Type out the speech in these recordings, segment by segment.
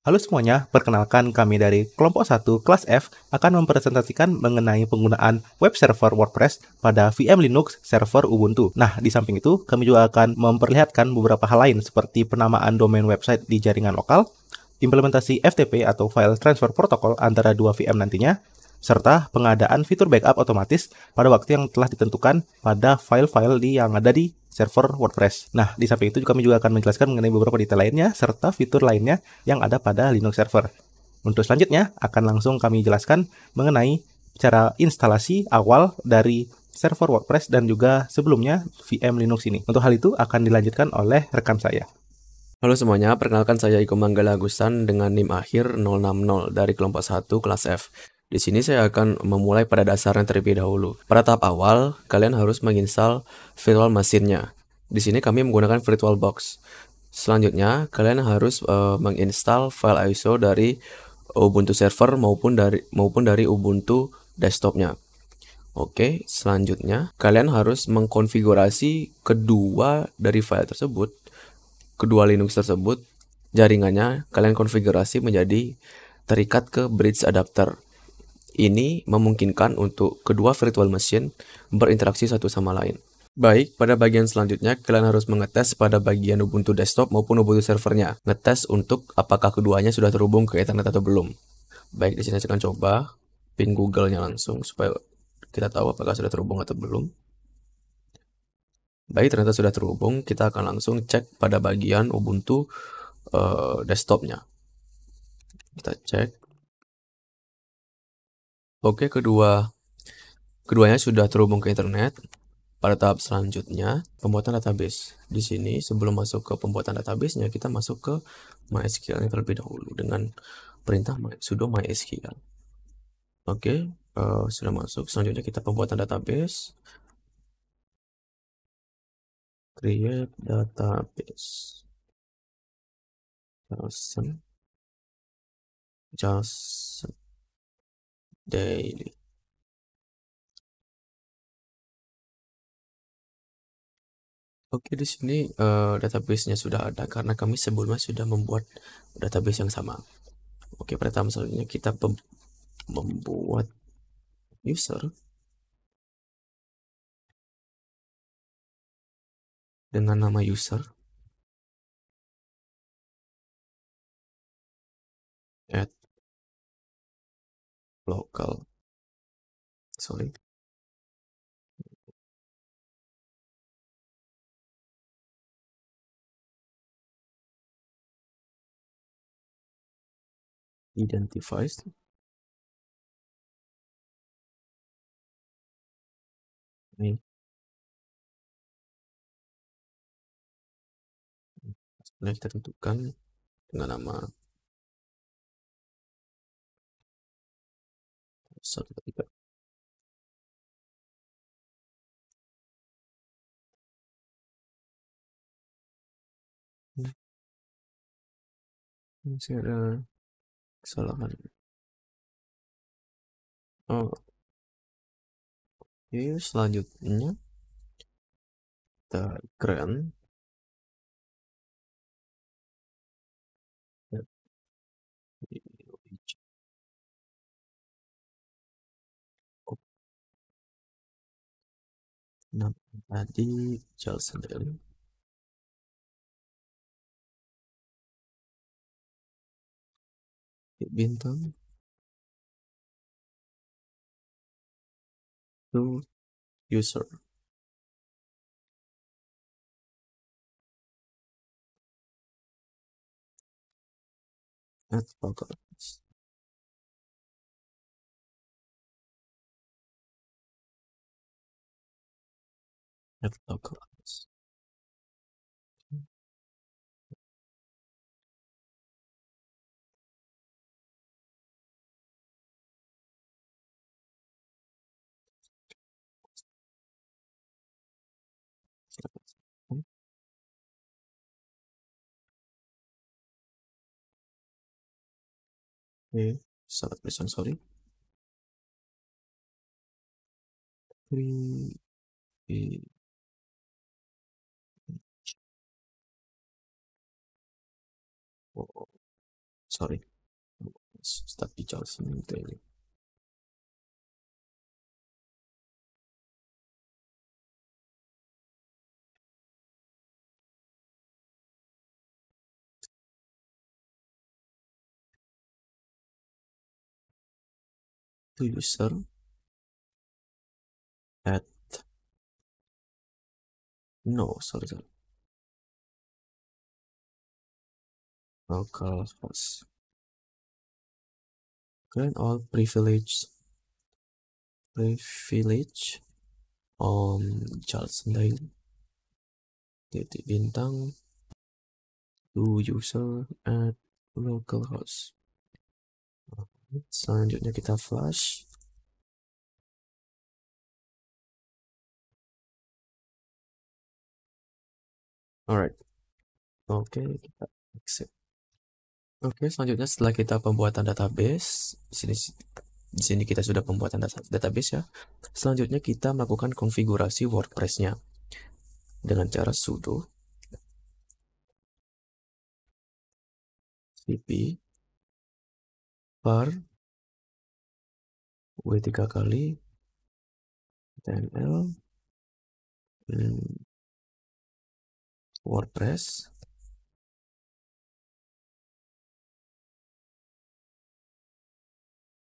Halo semuanya, perkenalkan kami dari kelompok 1 kelas F akan mempresentasikan mengenai penggunaan web server WordPress pada VM Linux server Ubuntu. Nah, di samping itu, kami juga akan memperlihatkan beberapa hal lain seperti penamaan domain website di jaringan lokal, implementasi FTP atau File Transfer Protocol antara dua VM nantinya, serta pengadaan fitur backup otomatis pada waktu yang telah ditentukan pada file-file yang ada di server WordPress. Nah, di samping itu kami juga akan menjelaskan mengenai beberapa detail lainnya serta fitur lainnya yang ada pada Linux server. Untuk selanjutnya, akan langsung kami jelaskan mengenai cara instalasi awal dari server WordPress dan juga sebelumnya VM Linux ini. Untuk hal itu akan dilanjutkan oleh rekan saya. Halo semuanya, perkenalkan saya Iko Manggala Agusan dengan NIM akhir 060 dari kelompok 1 kelas F. Di sini saya akan memulai pada dasarnya terlebih dahulu. Pada tahap awal, kalian harus menginstal virtual machine-nya. Di sini kami menggunakan VirtualBox. Selanjutnya, kalian harus menginstal file ISO dari Ubuntu server maupun dari Ubuntu desktopnya. Oke, selanjutnya kalian harus mengkonfigurasi kedua dari file tersebut, kedua Linux tersebut, jaringannya kalian konfigurasi menjadi terikat ke bridge adapter. Ini memungkinkan untuk kedua virtual machine berinteraksi satu sama lain. Baik, pada bagian selanjutnya kalian harus mengetes pada bagian Ubuntu desktop maupun Ubuntu servernya. Ngetes untuk apakah keduanya sudah terhubung ke Ethernet atau belum. Baik, di sini saya akan coba pin Google-nya langsung supaya kita tahu apakah sudah terhubung atau belum. Baik, ternyata sudah terhubung. Kita akan langsung cek pada bagian Ubuntu desktopnya. Kita cek. Oke, keduanya sudah terhubung ke internet. Pada tahap selanjutnya, pembuatan database. Di sini, sebelum masuk ke pembuatan database-nya, kita masuk ke MySQL terlebih dahulu dengan perintah sudo MySQL. Oke, sudah masuk. Selanjutnya kita pembuatan database. Create database. Just daily. Oke, di sini database-nya sudah ada karena kami sebelumnya sudah membuat database yang sama. Oke, pertama selanjutnya kita membuat user dengan nama user at local, sorry, identifies. Ini sebenarnya kita tentukan dengan nama 1, 2, 3. Ini sih ada kesalahan. Oh, oke, selanjutnya kita grant nama tadi Charles sendiri. Bintang to user at local, at local. Oke, salah tulisan, sorry. sorry, start di Charleston Daily. To user at no sorry localhost. Grant all privilege on Charleston Daily. Titik bintang to user at localhost. Selanjutnya kita flash. Alright. Oke, kita exit. Oke, selanjutnya setelah kita pembuatan database, di sini kita sudah pembuatan database ya. Selanjutnya kita melakukan konfigurasi WordPress-nya dengan cara sudo cp var w3 kali html WordPress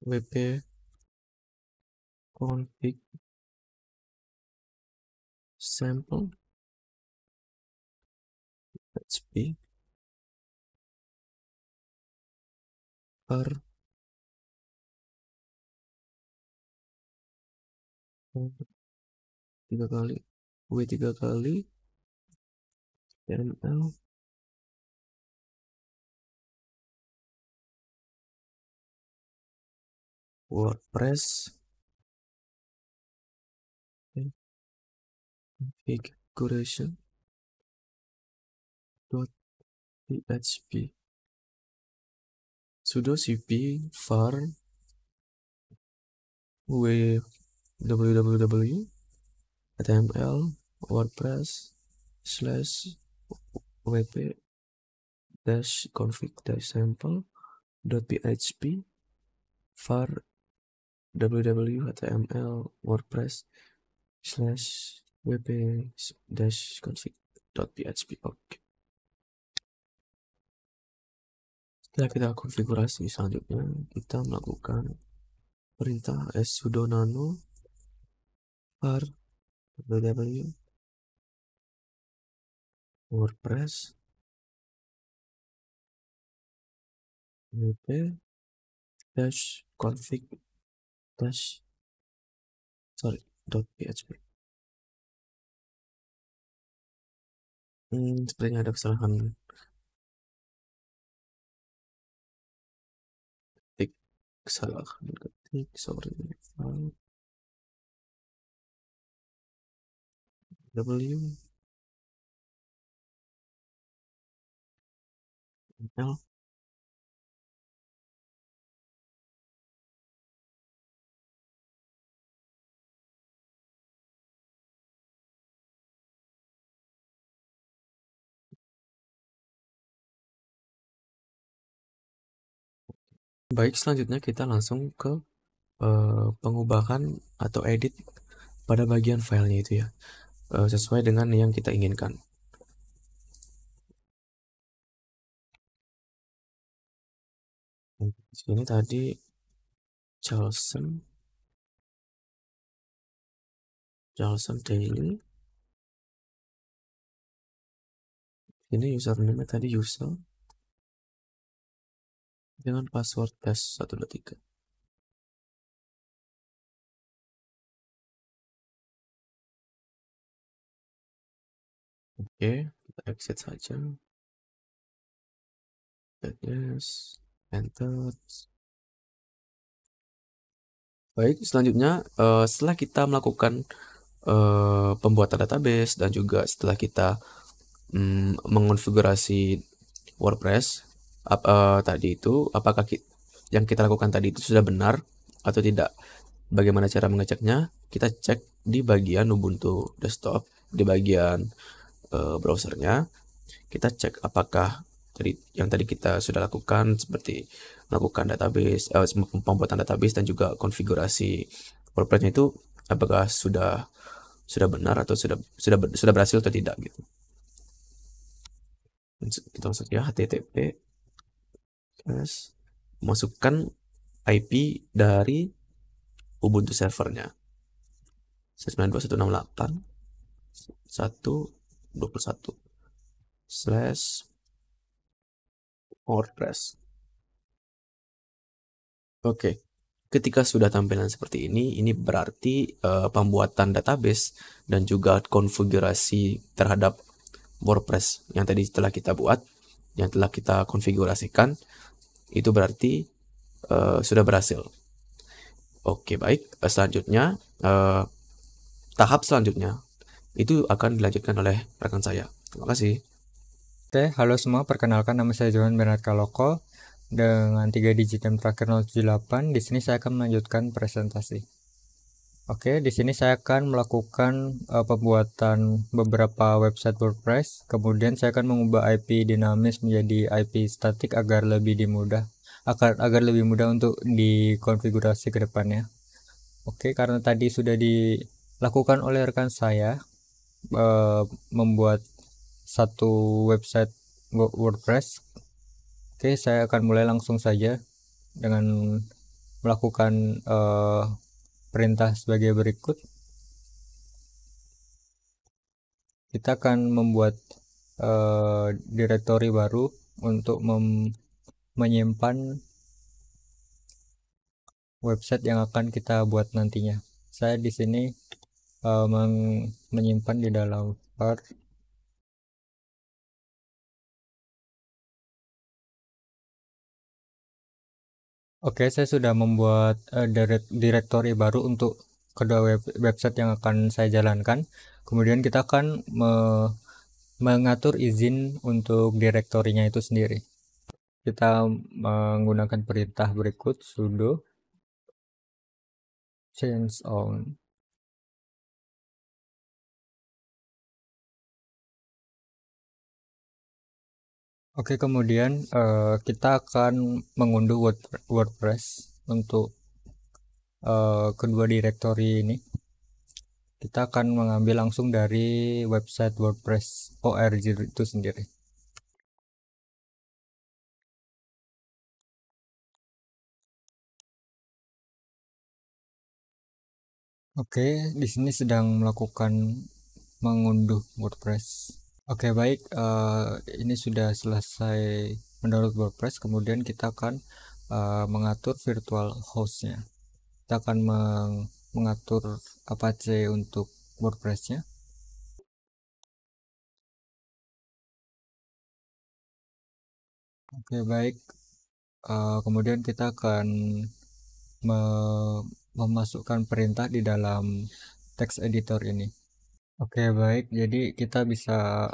wp config sample php var w3 kali html WordPress configuration .php sudo cp var www html wordpress /wp config sample .php var www html wordpress /wp config .php. Oke. Setelah kita konfigurasi, selanjutnya kita melakukan perintah sudo nano var www wordpress wp config .php. Sepertinya ada kesalahan ketik, sorry. W L Baik, selanjutnya kita langsung ke pengubahan atau edit pada bagian filenya itu ya, sesuai dengan yang kita inginkan. Di sini tadi Charleston Daily. Ini username tadi user dengan password test 123. Oke, kita exit saja. Yes, enter. Baik, selanjutnya setelah kita melakukan pembuatan database dan juga setelah kita mengonfigurasi WordPress tadi itu, apakah yang kita lakukan tadi itu sudah benar atau tidak? Bagaimana cara mengeceknya? Kita cek di bagian Ubuntu desktop, di bagian browsernya. Kita cek apakah yang tadi kita sudah lakukan, seperti melakukan database, pembuatan database dan juga konfigurasi WordPress itu apakah sudah benar atau sudah berhasil atau tidak gitu. Kita masuk ya, HTTP masukkan IP dari Ubuntu servernya 192.168.121/WordPress. Oke, ketika sudah tampilan seperti ini berarti pembuatan database dan juga konfigurasi terhadap WordPress yang tadi telah kita buat, yang telah kita konfigurasikan, itu berarti sudah berhasil. Oke, baik. Selanjutnya, tahap selanjutnya itu akan dilanjutkan oleh rekan saya. Terima kasih. Oke, halo semua. Perkenalkan, nama saya Johan Bernard Kaloko dengan 3 digit yang terakhir 078. Di sini saya akan melanjutkan presentasi. Oke, di sini saya akan melakukan pembuatan beberapa website WordPress. Kemudian saya akan mengubah IP dinamis menjadi IP statik agar lebih lebih mudah untuk dikonfigurasi ke depannya. Oke, karena tadi sudah dilakukan oleh rekan saya membuat satu website WordPress. Oke, saya akan mulai langsung saja dengan melakukan perintah sebagai berikut. Kita akan membuat direktori baru untuk menyimpan website yang akan kita buat nantinya. Saya di sini menyimpan di dalam var. Oke, saya sudah membuat direktori baru untuk kedua website yang akan saya jalankan. Kemudian kita akan mengatur izin untuk direktorinya itu sendiri. Kita menggunakan perintah berikut, sudo change on. Oke, kemudian kita akan mengunduh WordPress untuk kedua direktori ini. Kita akan mengambil langsung dari website WordPress org itu sendiri. Oke, di sini sedang melakukan mengunduh WordPress. Oke, baik, ini sudah selesai mendownload WordPress. Kemudian kita akan mengatur virtual hostnya. Kita akan mengatur Apache untuk WordPressnya. Oke, baik, kemudian kita akan memasukkan perintah di dalam text editor ini. Oke, baik, jadi kita bisa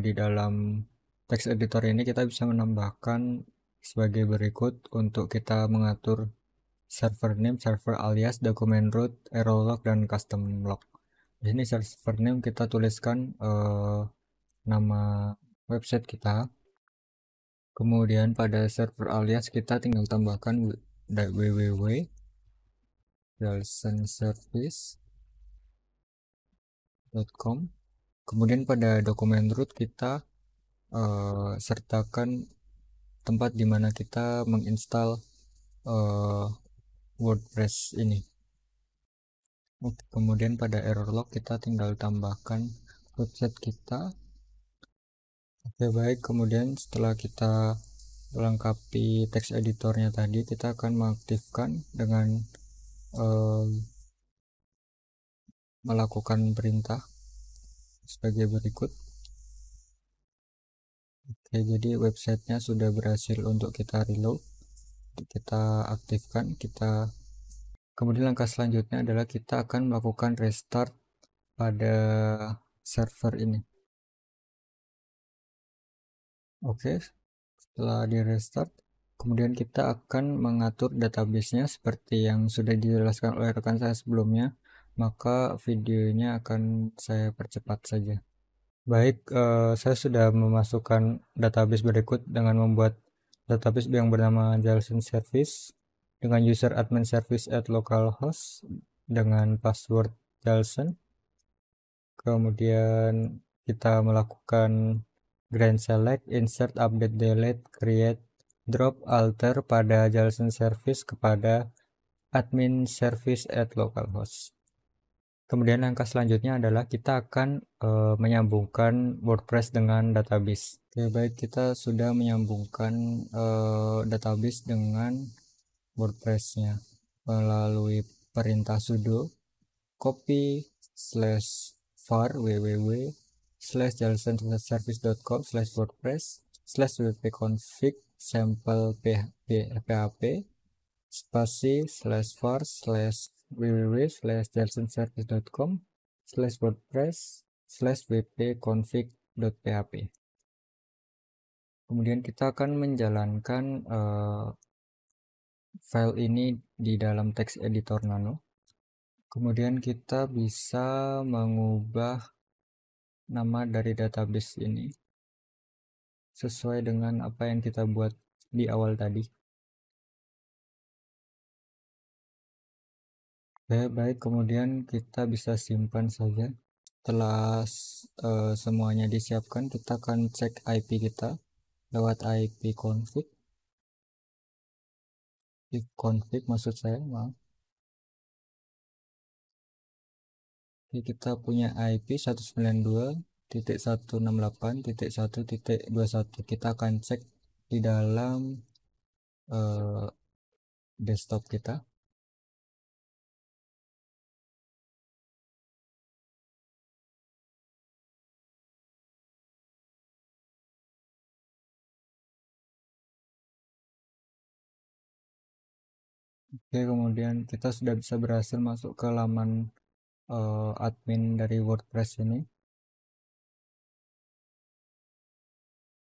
di dalam text editor ini kita bisa menambahkan sebagai berikut untuk kita mengatur server name, server alias, document root, error log, dan custom log. Di sini server name kita tuliskan nama website kita. Kemudian pada server alias kita tinggal tambahkan www.licenseservice.com. Kemudian pada dokumen root kita sertakan tempat di mana kita menginstal WordPress ini. Kemudian pada error log kita tinggal tambahkan website kita. Oke, baik, kemudian setelah kita melengkapi text editornya tadi, kita akan mengaktifkan dengan melakukan perintah sebagai berikut. Oke, jadi websitenya sudah berhasil untuk kita reload, kita aktifkan. Kemudian langkah selanjutnya adalah kita akan melakukan restart pada server ini. Oke, setelah di restart, kemudian kita akan mengatur databasenya seperti yang sudah dijelaskan oleh rekan saya sebelumnya. Maka videonya akan saya percepat saja. Baik, saya sudah memasukkan database berikut dengan membuat database yang bernama Jalson Service dengan user admin service at localhost dengan password Jalson. Kemudian kita melakukan grand select, insert, update, delete, create, drop, alter pada Jalson Service kepada admin service at localhost. Kemudian langkah selanjutnya adalah kita akan menyambungkan WordPress dengan database. Oke, baik, kita sudah menyambungkan database dengan WordPress-nya melalui perintah sudo copy /var www.jalsonservice.com/wordpress/wp-config sample php spasi /var www.jalsonservice.com/wordpress/wp-config.php. Kemudian kita akan menjalankan file ini di dalam text editor Nano. Kemudian kita bisa mengubah nama dari database ini sesuai dengan apa yang kita buat di awal tadi. Oke, baik, kemudian kita bisa simpan saja. Setelah semuanya disiapkan, kita akan cek IP kita lewat IP config. If config maksud saya, maaf. Oke, kita punya IP 192.168.1.21. Kita akan cek di dalam desktop kita. Oke, kemudian kita sudah bisa berhasil masuk ke laman admin dari WordPress ini.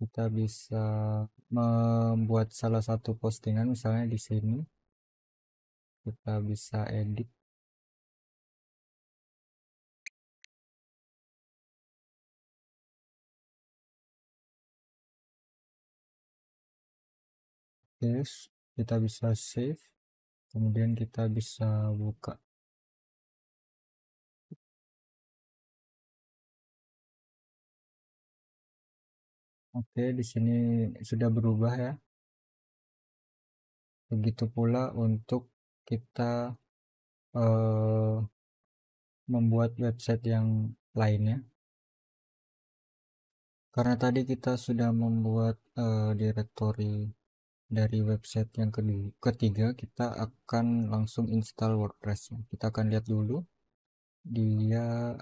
Kita bisa membuat salah satu postingan, misalnya di sini. Kita bisa edit. Yes, kita bisa save. Kemudian kita bisa buka. Oke, di sini sudah berubah ya. Begitu pula untuk kita membuat website yang lainnya. Karena tadi kita sudah membuat directory dari website yang ketiga, kita akan langsung install WordPress. Kita akan lihat dulu dia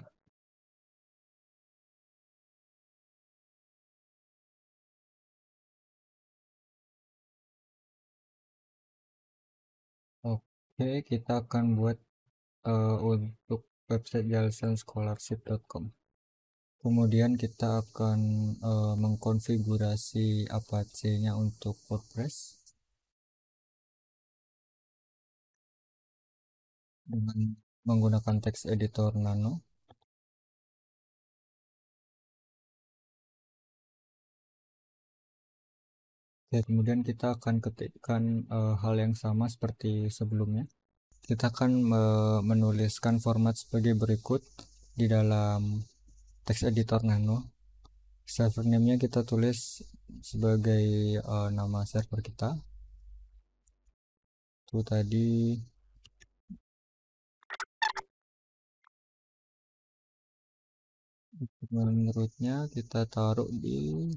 oke, kita akan buat untuk website jalsonscholarship.com. Kemudian kita akan mengkonfigurasi Apache-nya untuk WordPress dengan menggunakan text editor Nano. Oke, kemudian kita akan ketikkan hal yang sama seperti sebelumnya. Kita akan menuliskan format sebagai berikut di dalam text editor Nano. Server name-nya kita tulis sebagai nama server kita. Itu tadi. Menurutnya kita taruh di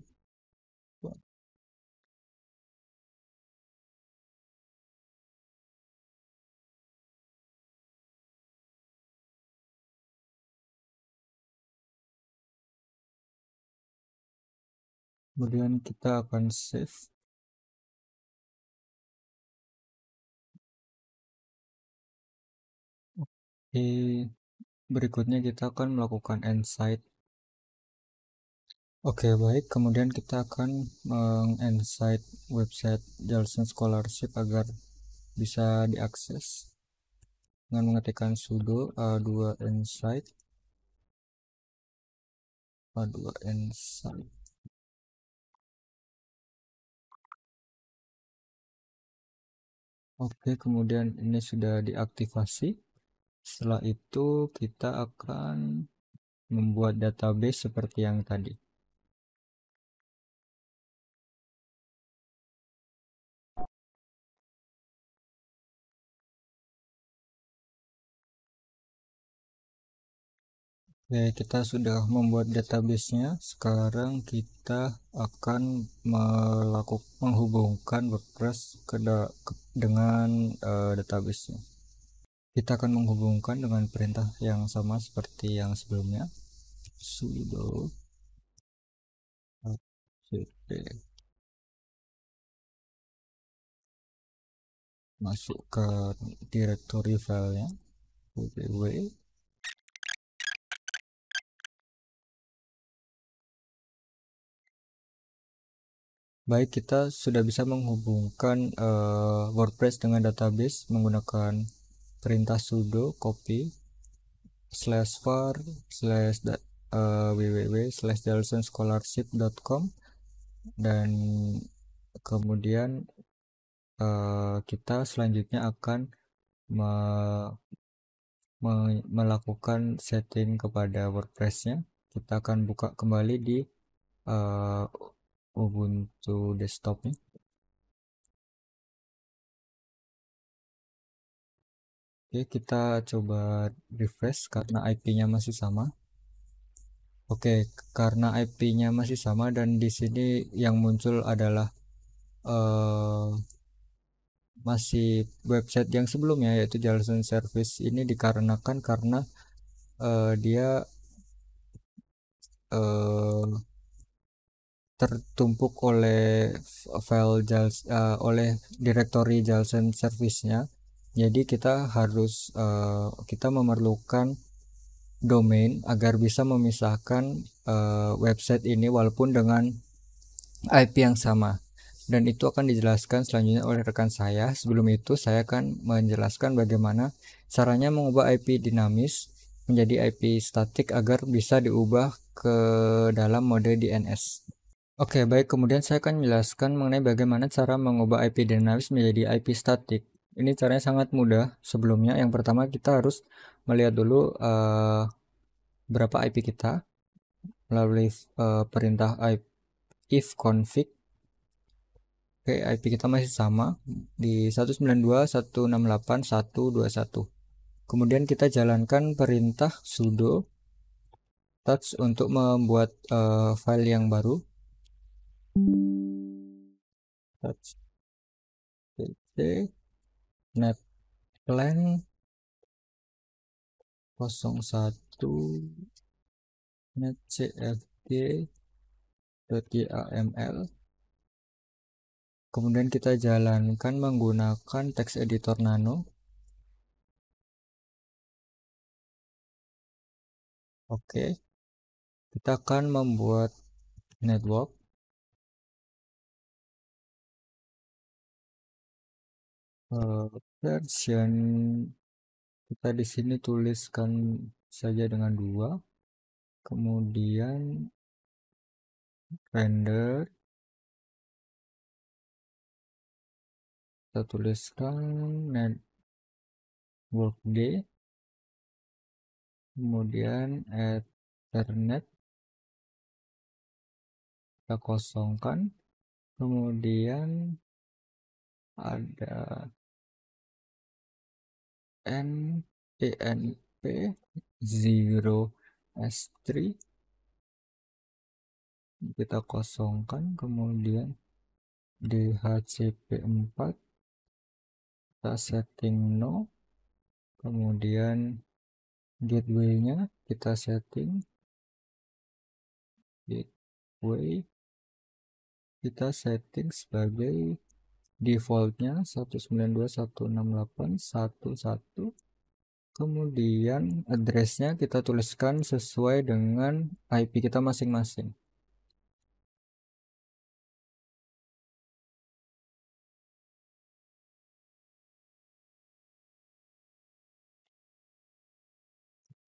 kemudian kita akan save. Oke, berikutnya kita akan melakukan insight. Oke, baik, kemudian kita akan meng-insight website Jalson Scholarship agar bisa diakses dengan mengetikkan sudo a2 insight. H2N site. Oke, kemudian ini sudah diaktifasi. Setelah itu kita akan membuat database seperti yang tadi. Oke, kita sudah membuat database-nya. Sekarang kita akan menghubungkan WordPress dengan database-nya. Kita akan menghubungkan dengan perintah yang sama seperti yang sebelumnya. Sudo cp masuk ke directory filenya www. Baik, kita sudah bisa menghubungkan WordPress dengan database menggunakan perintah sudo copy /var www.jalsonscholarship.com dan kemudian kita selanjutnya akan melakukan setting kepada WordPress-nya. Kita akan buka kembali di Ubuntu desktop-nya. Oke, kita coba refresh karena IP-nya masih sama. Oke, karena IP-nya masih sama dan di sini yang muncul adalah masih website yang sebelumnya yaitu Jalson Service. Ini dikarenakan karena dia tertumpuk oleh file oleh directory Jalson Service-nya. Jadi kita harus kita memerlukan domain agar bisa memisahkan website ini walaupun dengan IP yang sama, dan itu akan dijelaskan selanjutnya oleh rekan saya. Sebelum itu saya akan menjelaskan bagaimana caranya mengubah IP dinamis menjadi IP statik agar bisa diubah ke dalam mode DNS. Oke, baik, kemudian saya akan menjelaskan mengenai bagaimana cara mengubah IP dinamis menjadi IP statik. Ini caranya sangat mudah. Sebelumnya yang pertama kita harus melihat dulu berapa IP kita melalui perintah if config. Oke, IP kita masih sama di 192.168.121. Kemudian kita jalankan perintah sudo touch untuk membuat file yang baru. Touch pt netplan 01 netcfg.yml. Kemudian kita jalankan menggunakan text editor nano. Oke, kita akan membuat network. Version kita di sini tuliskan saja dengan 2. Kemudian render kita tuliskan network D, kemudian ethernet kita kosongkan, kemudian ada enp 0s3 kita kosongkan, kemudian dhcp4 kita setting no, kemudian gateway-nya kita setting gateway sebagai defaultnya 192.168.1.1. kemudian addressnya kita tuliskan sesuai dengan IP kita masing-masing.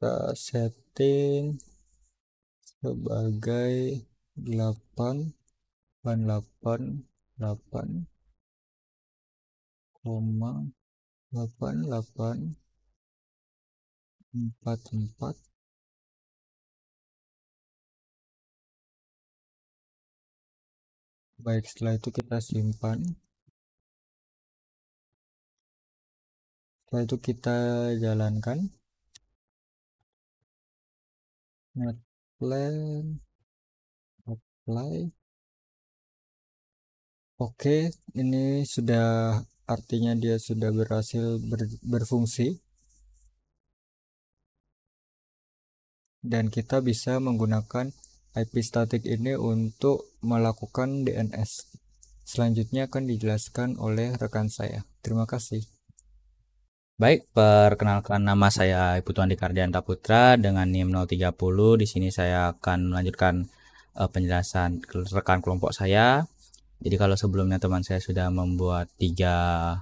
Kita setting sebagai 888,8844. Baik, setelah itu kita simpan. Setelah itu kita jalankan. Netplan apply. Oke, ini sudah, artinya dia sudah berhasil berfungsi, dan kita bisa menggunakan IP static ini untuk melakukan DNS. Selanjutnya akan dijelaskan oleh rekan saya. Terima kasih. Baik, perkenalkan, nama saya Iputuan Dikardianta Putra dengan NIM 030. Di sini saya akan melanjutkan penjelasan rekan kelompok saya. Jadi kalau sebelumnya teman saya sudah membuat tiga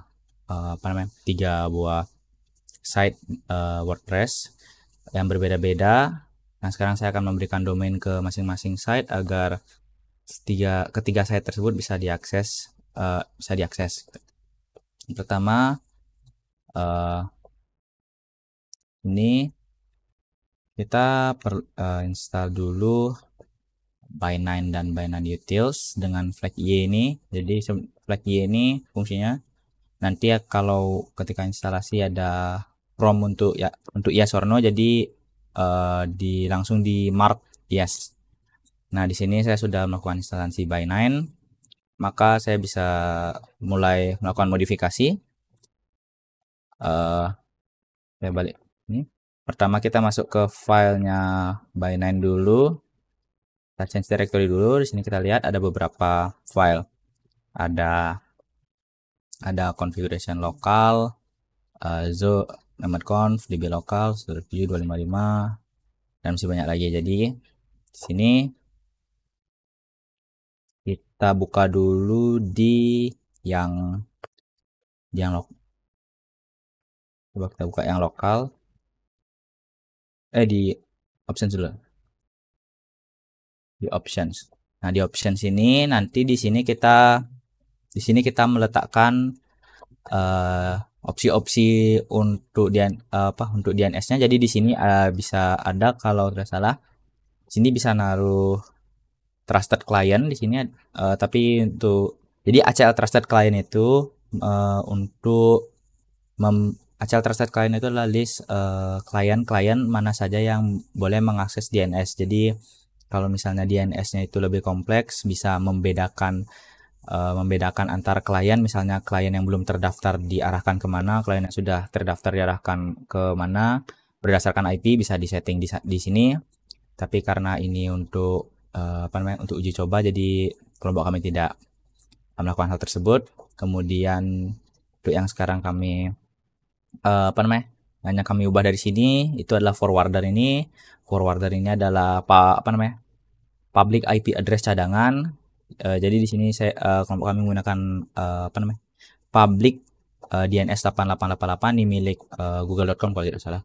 buah site WordPress yang berbeda-beda. Nah, sekarang saya akan memberikan domain ke masing-masing site agar ketiga site tersebut bisa diakses. Pertama, ini kita install dulu By9 dan By9 Utils dengan flag Y ini. Jadi flag Y ini fungsinya nanti ya, kalau ketika instalasi ada prompt untuk yes or no, jadi langsung di mark yes. Nah, di sini saya sudah melakukan instalasi By9, maka saya bisa mulai melakukan modifikasi. Saya balik ini. Pertama kita masuk ke filenya By9 dulu. Kita change directory dulu. Di sini kita lihat ada beberapa file. Ada configuration lokal, named.conf, db lokal, 17255, dan masih banyak lagi. Jadi di sini kita buka dulu di yang coba kita buka yang lokal. Di options dulu. Di options. Nah, di options ini nanti di sini kita meletakkan opsi-opsi untuk DNS-nya. Jadi di sini bisa ada, kalau tidak salah, sini bisa naruh trusted client di sini. Tapi jadi ACL trusted client itu ACL trusted client itu adalah list klien-klien mana saja yang boleh mengakses DNS. Jadi kalau misalnya DNS-nya itu lebih kompleks, bisa membedakan antar klien. Misalnya klien yang belum terdaftar diarahkan kemana, klien yang sudah terdaftar diarahkan ke mana, berdasarkan IP bisa disetting di sini. Tapi karena ini untuk untuk uji coba, jadi kelompok kami tidak melakukan hal tersebut. Kemudian untuk yang sekarang kami hanya kami ubah dari sini, itu adalah forwarder ini. Forwarder ini adalah public IP address cadangan. Jadi di sini kelompok kami menggunakan public DNS 8888 di milik google.com kalau tidak salah.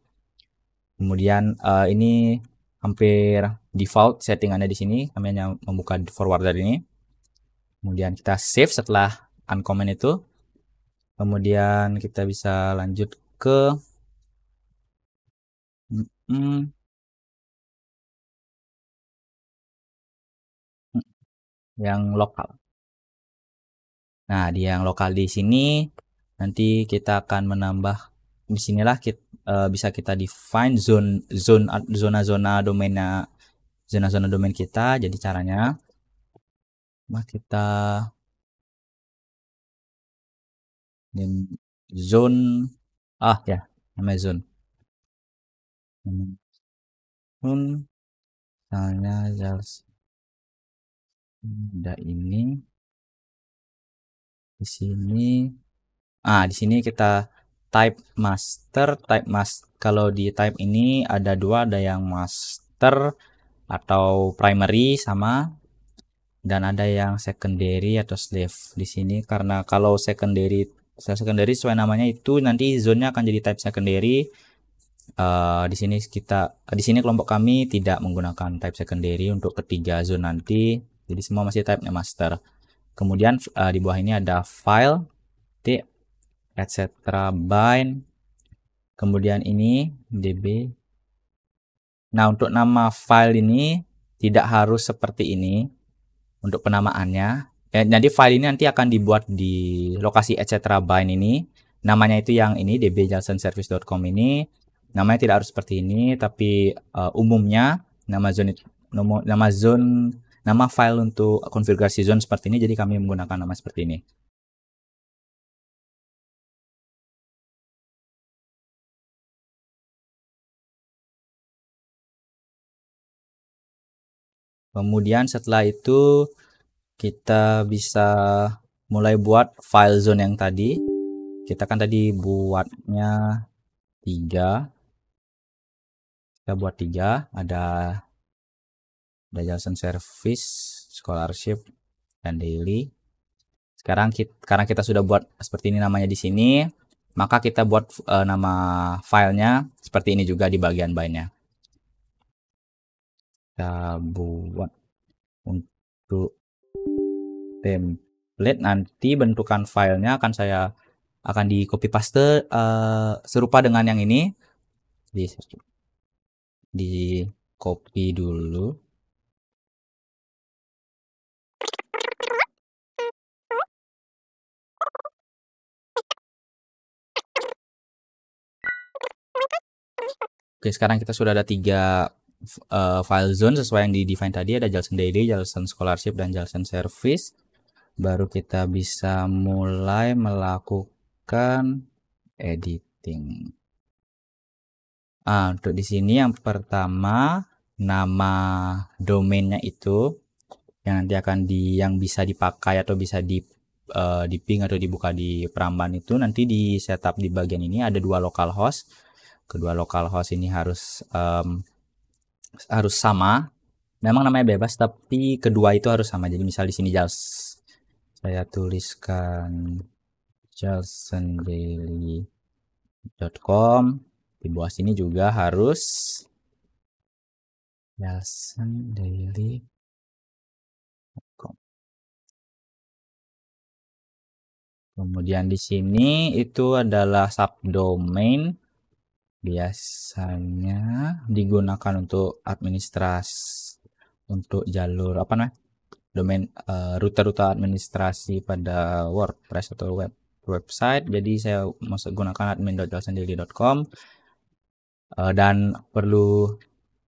Kemudian ini hampir default settingannya di sini. Kami hanya membuka forwarder ini. Kemudian kita save setelah uncomment itu. Kemudian kita bisa lanjut ke yang lokal. Nah, di yang lokal di sini nanti kita akan menambah, di sinilah bisa kita define zona-zona domain kita. Jadi caranya kita zone namanya zone. Misalnya ada ini di sini. Di sini kita type master. Kalau di type ini ada dua, ada yang master atau primary sama, dan ada yang secondary atau slave. Di sini karena kalau secondary sesuai namanya itu nanti zone-nya akan jadi type secondary. di sini kelompok kami tidak menggunakan type secondary untuk ketiga zone nanti, jadi semua masih type-nya master. Kemudian di bawah ini ada file etc bind, kemudian ini db. Nah, untuk nama file ini tidak harus seperti ini untuk penamaannya. Jadi file ini nanti akan dibuat di lokasi etc bind ini. Namanya itu yang ini db.jalsanservice.com ini. Namanya tidak harus seperti ini, tapi umumnya nama file untuk konfigurasi zone seperti ini. Jadi kami menggunakan nama seperti ini. Kemudian setelah itu kita bisa mulai buat file zone yang tadi. Kita kan tadi buatnya 3. Kita buat 3, ada Jalsan Service, Scholarship, dan Daily. Sekarang karena kita sudah buat seperti ini namanya di sini, maka kita buat nama filenya seperti ini juga di bagian bindnya. Kita buat untuk template, nanti bentukan filenya akan di copy paste serupa dengan yang ini, di copy dulu. Oke, sekarang kita sudah ada 3 file zone sesuai yang di define tadi, ada Jalsan Daily, Jalsan Scholarship, dan Jalsan Service. Baru kita bisa mulai melakukan editing. Untuk di sini yang pertama, nama domainnya itu yang nanti akan yang bisa dipakai atau bisa di ping atau dibuka di Pramban itu nanti di setup di bagian ini ada 2 localhost. Kedua localhost ini harus sama. Memang namanya bebas, tapi kedua itu harus sama. Jadi misal di sini saya tuliskan jalsandaily.com, di bawah sini juga harus jalsandaily.com. Kemudian di sini itu adalah subdomain, biasanya digunakan untuk administrasi, untuk jalur domain rute-rute administrasi pada WordPress atau website. Jadi saya gunakan admin.jalsandaily.com. Dan perlu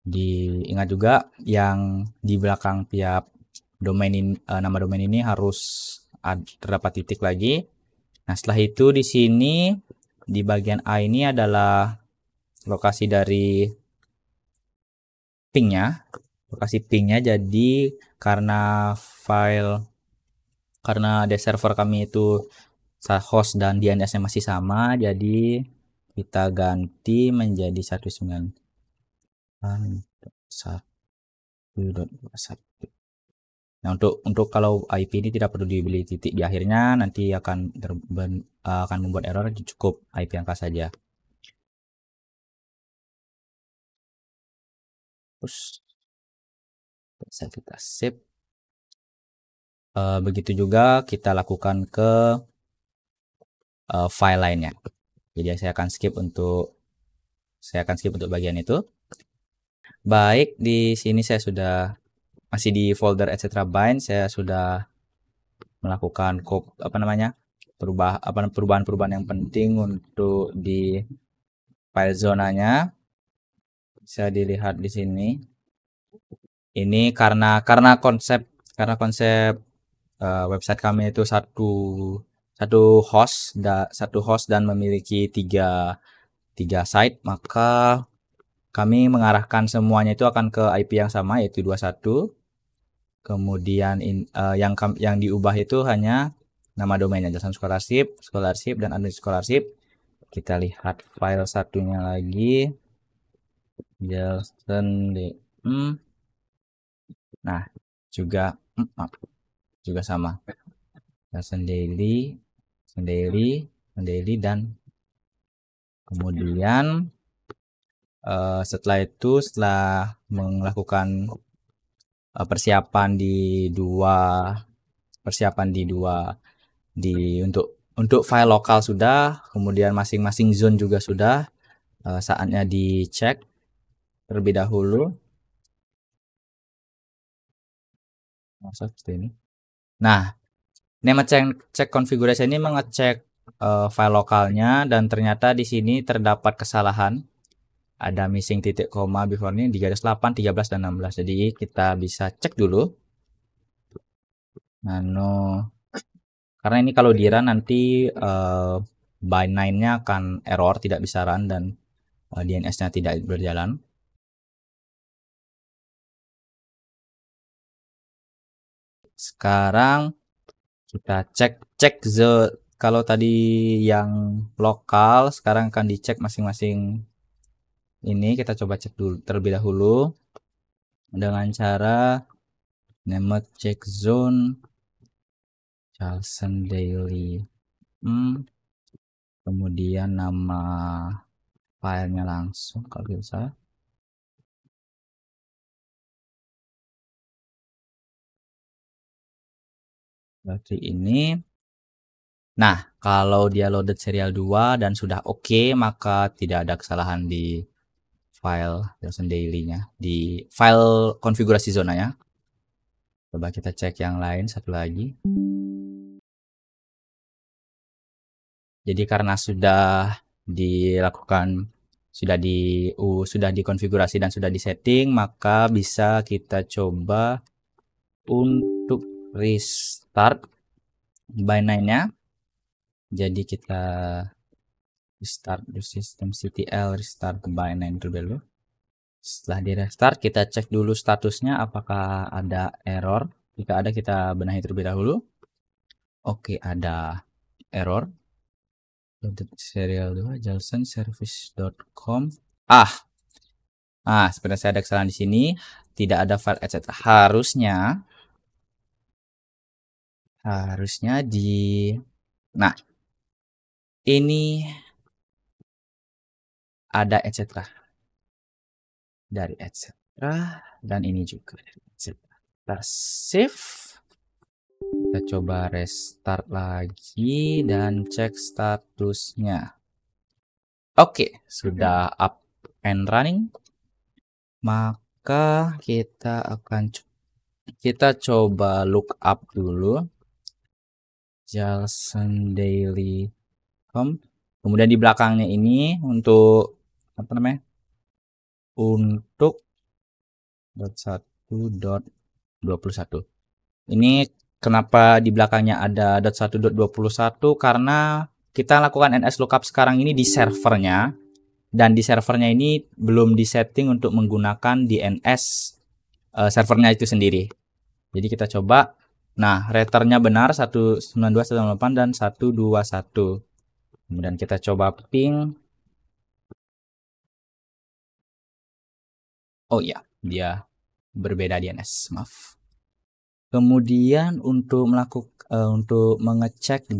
diingat juga yang di belakang tiap domain ini, nama domain ini harus terdapat titik lagi. Nah, setelah itu di sini di bagian A ini adalah lokasi dari pingnya. Lokasi pingnya, jadi karena di server kami itu host dan DNS-nya masih sama, jadi kita ganti menjadi 192.1.21. Nah, untuk kalau IP ini tidak perlu dibeli titik di akhirnya, nanti akan membuat error, cukup IP angka saja. Terus bisa kita save. Begitu juga kita lakukan ke file lainnya. Jadi saya akan skip untuk bagian itu. Baik, di sini saya sudah masih di folder etc bind, saya sudah melakukan perubahan-perubahan yang penting untuk di file zonanya. Bisa dilihat di sini. Ini karena konsep website kami itu satu host dan memiliki tiga site, maka kami mengarahkan semuanya itu akan ke IP yang sama, yaitu 21. Kemudian yang diubah itu hanya nama domainnya, Jalsan Scholarship, dan admin Scholarship. Kita lihat file satunya lagi, Jalsan nah juga sama, Jalsan Daily, dan kemudian Setelah itu, setelah melakukan persiapan di untuk file lokal sudah, kemudian masing-masing zone juga sudah, saatnya dicek terlebih dahulu. Seperti ini. Nah, ini cek konfigurasi ini mengecek file lokalnya, dan ternyata di sini terdapat kesalahan. Ada missing titik koma before ini di garis 8, 13, dan 16. Jadi kita bisa cek dulu. Karena ini kalau di run nanti by9-nya akan error, tidak bisa run, dan DNS-nya tidak berjalan. Sekarang kita cek kalau tadi yang lokal, sekarang akan dicek masing-masing. Ini kita coba cek dulu terlebih dahulu dengan cara name check zone Charleston Daily, kemudian nama filenya langsung kalau bisa. Berarti ini. Nah, kalau dia loaded serial 2 dan sudah oke, maka tidak ada kesalahan di file Charleston Daily-nya, di file konfigurasi zonanya. Coba kita cek yang lain satu lagi. Jadi karena sudah dilakukan, sudah dikonfigurasi dan sudah disetting, maka bisa kita coba untuk restart by9-nya. Jadi kita restart the system ctl restart by9 dulu. Setelah di restart, kita cek dulu statusnya apakah ada error. Jika ada, kita benahi terlebih dahulu. Oke, ada error. Serial 2 jalsonservice.com. Sebenarnya saya ada kesalahan di sini. Tidak ada file etc. Harusnya nah, ini ada etc. dari etc. dan ini juga dari etc. Kita save. Kita coba restart lagi dan cek statusnya. Oke, sudah up and running. Maka kita coba look up dulu Jalson Daily.com. Kemudian di belakangnya ini untuk untuk .1.21. Ini kenapa di belakangnya ada .1.21? Karena kita lakukan NS lookup sekarang ini di servernya, dan di servernya ini belum disetting untuk menggunakan DNS servernya itu sendiri. Jadi kita coba. Nah, returnnya benar 192.168 dan 121. Kemudian kita coba ping. Oh iya, dia berbeda DNS, maaf. Kemudian untuk mengecek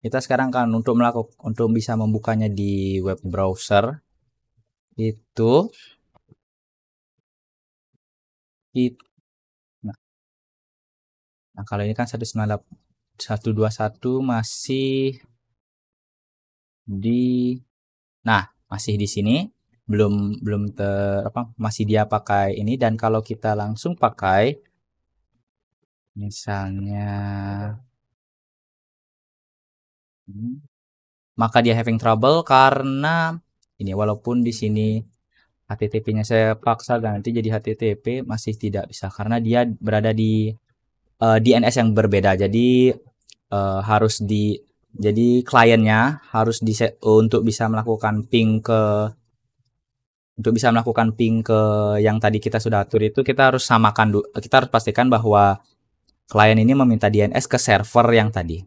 kita sekarang kan untuk bisa membukanya di web browser itu nah kalau ini kan 192.121 masih masih di sini, masih dia pakai ini. Dan kalau kita langsung pakai misalnya maka dia having trouble karena ini, walaupun di sini HTTP-nya saya paksa ganti jadi HTTP, masih tidak bisa karena dia berada di DNS yang berbeda. Jadi jadi kliennya harus untuk bisa melakukan ping ke yang tadi kita sudah atur itu, kita harus pastikan bahwa klien ini meminta DNS ke server yang tadi.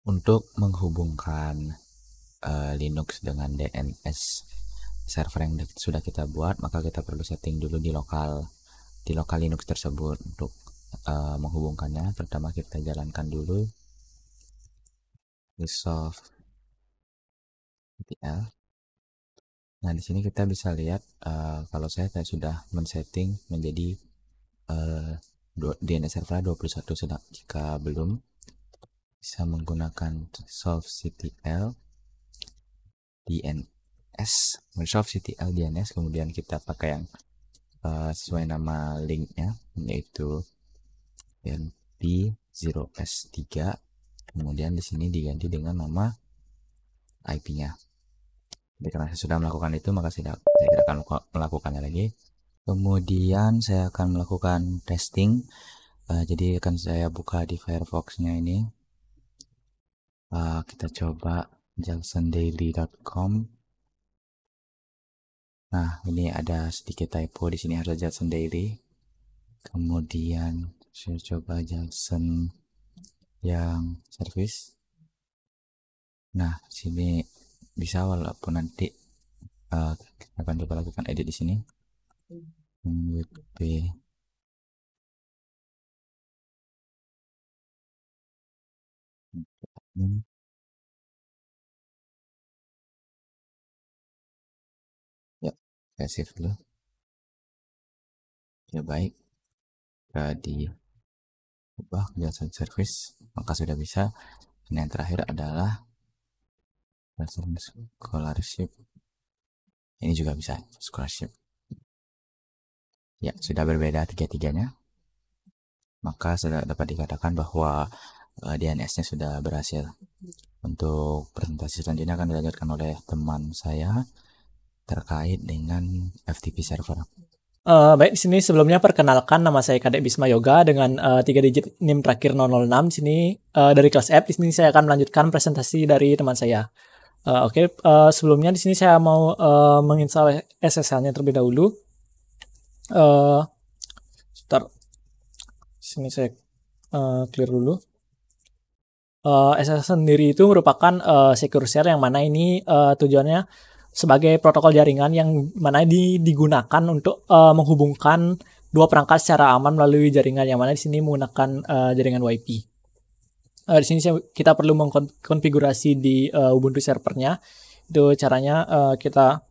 Untuk menghubungkan Linux dengan DNS server yang sudah kita buat, maka kita perlu setting dulu di lokal Linux tersebut. Untuk menghubungkannya, pertama kita jalankan dulu resolve Nah, di sini kita bisa lihat kalau saya sudah men-setting menjadi DNS server 21, sedang jika belum bisa menggunakan solvectl DNS, solvectl DNS, kemudian kita pakai yang sesuai nama linknya, yaitu np0s3, kemudian di sini diganti dengan nama IP-nya. Jadi karena saya sudah melakukan itu, maka saya tidak akan melakukannya lagi. Kemudian saya akan melakukan testing. Jadi akan saya buka di Firefox-nya ini. Kita coba jacksondaily.com. Nah, ini ada sedikit typo di sini, harus Jackson Daily. Kemudian saya coba Jackson yang service. Nah, sini bisa, walaupun nanti kita akan coba lakukan edit di sini. WP ya, saya save dulu. Ya, baik, di ubah Jackson service, maka sudah bisa. Dan yang terakhir adalah scholarship. Ini juga bisa scholarship. Ya, sudah berbeda tiga-tiganya. Maka sudah dapat dikatakan bahwa DNS-nya sudah berhasil. Untuk presentasi selanjutnya akan dilanjutkan oleh teman saya terkait dengan FTP server. Baik, di sini sebelumnya perkenalkan, nama saya Kadek Bisma Yoga dengan 3 digit NIM terakhir 006. Di sini dari kelas F. Di sini saya akan melanjutkan presentasi dari teman saya. Sebelumnya di sini saya mau menginstal SSL-nya terlebih dahulu. Sebentar. Di sini saya clear dulu. SSL sendiri itu merupakan secure share, yang mana ini tujuannya sebagai protokol jaringan yang mana digunakan untuk menghubungkan dua perangkat secara aman melalui jaringan, yang mana di sini menggunakan jaringan WiFi. Di sini kita perlu mengkonfigurasi di Ubuntu servernya. Itu caranya kita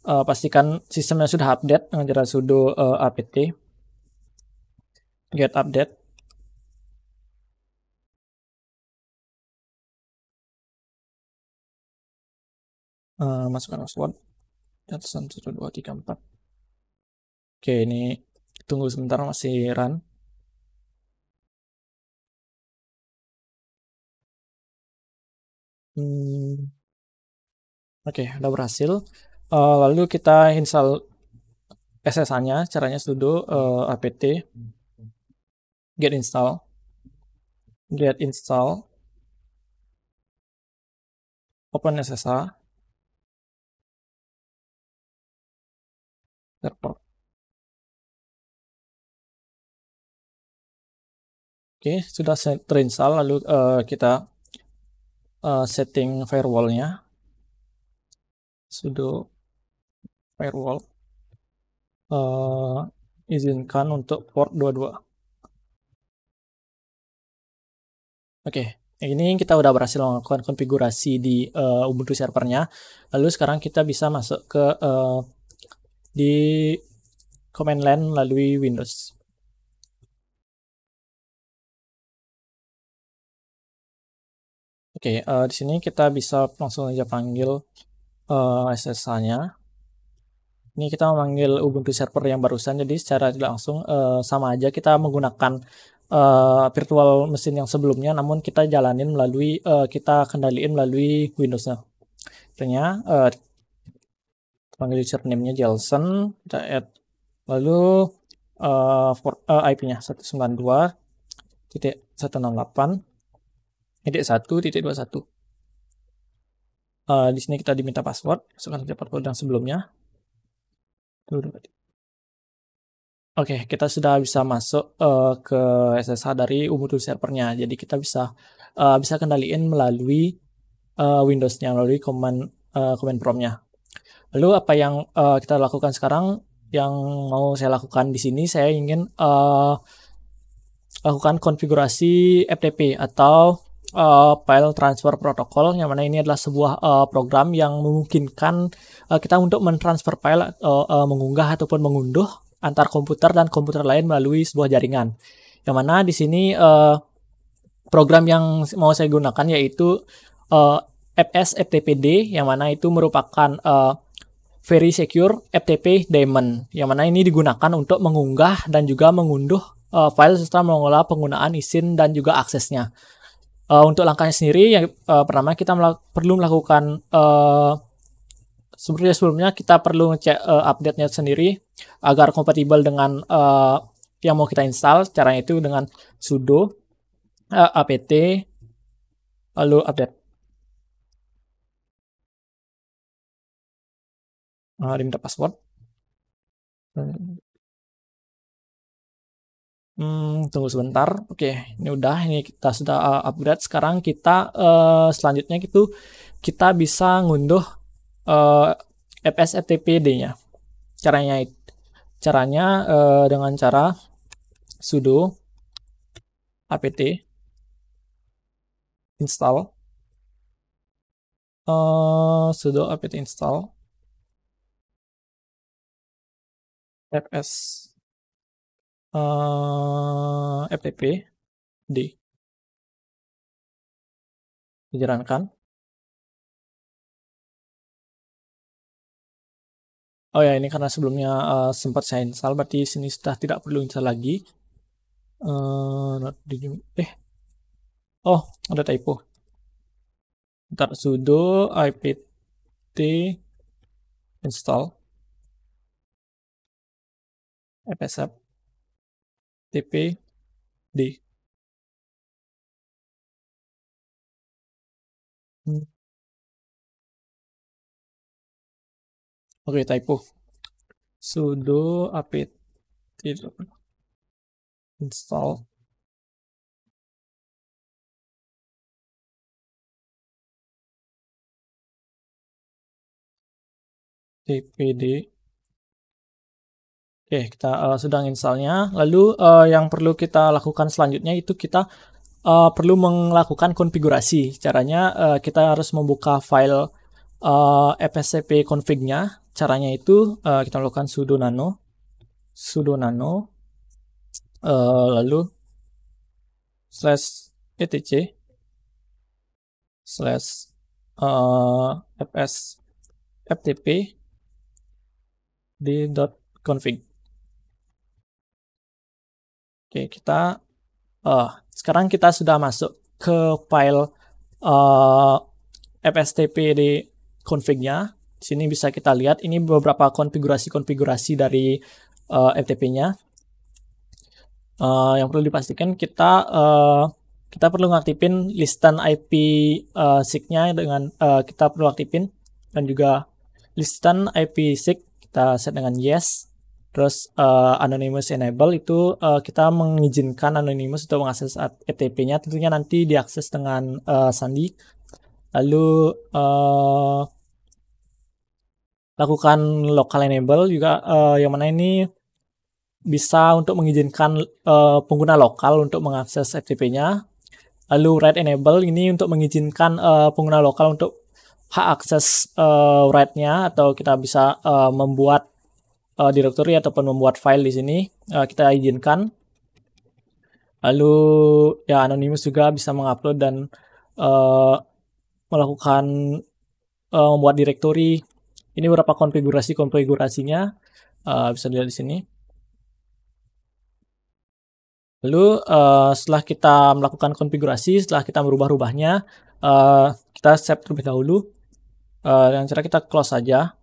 pastikan sistemnya sudah update dengan cara sudo apt get update. Masukkan password Jackson 1234. Oke, ini tunggu sebentar, masih run. Oke, udah berhasil. Lalu kita install SSH-nya. Caranya sudo apt get install open SSH server. Oke, sudah terinstall. Lalu kita setting firewall-nya. Sudo firewall. Izinkan untuk port 22. Oke, ini kita udah berhasil melakukan konfigurasi di Ubuntu servernya. Lalu sekarang kita bisa masuk ke di command line melalui Windows. Oke, di sini kita bisa langsung aja panggil SSH-nya. Ini kita memanggil Ubuntu server yang barusan, jadi secara tidak langsung sama aja kita menggunakan virtual mesin yang sebelumnya, namun kita jalanin melalui kita kendaliin melalui Windows-nya. Artinya panggil username-nya Jelson, kita add, lalu IP-nya 192.168.1.21. Di sini kita diminta password, masukkan saja password yang sebelumnya. Oke, kita sudah bisa masuk ke SSH dari Ubuntu servernya. Jadi kita bisa kendaliin melalui Windows-nya, melalui command prompt-nya. Lalu apa yang kita lakukan sekarang? Yang mau saya lakukan di sini, saya ingin lakukan konfigurasi FTP atau file transfer protocol, yang mana ini adalah sebuah program yang memungkinkan kita untuk mentransfer file atau mengunggah ataupun mengunduh antar komputer dan komputer lain melalui sebuah jaringan. Yang mana di sini program yang mau saya gunakan yaitu FSFTPD, yang mana itu merupakan Very Secure FTP Daemon, yang mana ini digunakan untuk mengunggah dan juga mengunduh file serta mengelola penggunaan izin dan juga aksesnya. Untuk langkahnya sendiri, yang pertama kita perlu melakukan seperti sebelumnya, kita perlu ngecek update-nya sendiri agar kompatibel dengan yang mau kita install. Caranya itu dengan sudo apt lalu update. Diminta password. Tunggu sebentar. Oke, ini udah. Ini kita sudah upgrade. Sekarang kita selanjutnya itu kita bisa ngunduh FSFTPD-nya. Caranya dengan cara sudo apt install sudo apt install fs ftpd, dijalankan. Oh ya, ini karena sebelumnya sempat saya install, berarti sini sudah tidak perlu install lagi. Oh, ada typo. Ntar sudo apt install fsftpd. Oke, typo. Sudo apt install tpd. Oke, kita sedang installnya. Lalu yang perlu kita lakukan selanjutnya itu kita perlu melakukan konfigurasi. Caranya kita harus membuka file fscp config-nya. Caranya itu kita lakukan sudo nano lalu /etc /fsftp d.config. Oke, kita sekarang kita sudah masuk ke file fsftpd config-nya. Di sini bisa kita lihat ini beberapa konfigurasi dari FTP-nya. Yang perlu dipastikan kita perlu ngaktifin listan IP SIG-nya dengan kita perlu aktifin, dan juga listan IP SIG kita set dengan yes. Terus anonymous enable itu kita mengizinkan anonymous untuk mengakses FTP-nya, tentunya nanti diakses dengan sandi. Lalu lakukan local enable juga, yang mana ini bisa untuk mengizinkan pengguna lokal untuk mengakses FTP-nya. Lalu write enable ini untuk mengizinkan pengguna lokal untuk hak akses write-nya, atau kita bisa membuat directory ataupun membuat file di sini, kita izinkan. Lalu ya anonymous juga bisa mengupload dan melakukan membuat directory. Ini beberapa konfigurasinya, bisa dilihat di sini. Lalu setelah kita melakukan konfigurasi, setelah kita merubah-rubahnya, kita save terlebih dahulu. Dengan cara kita close saja.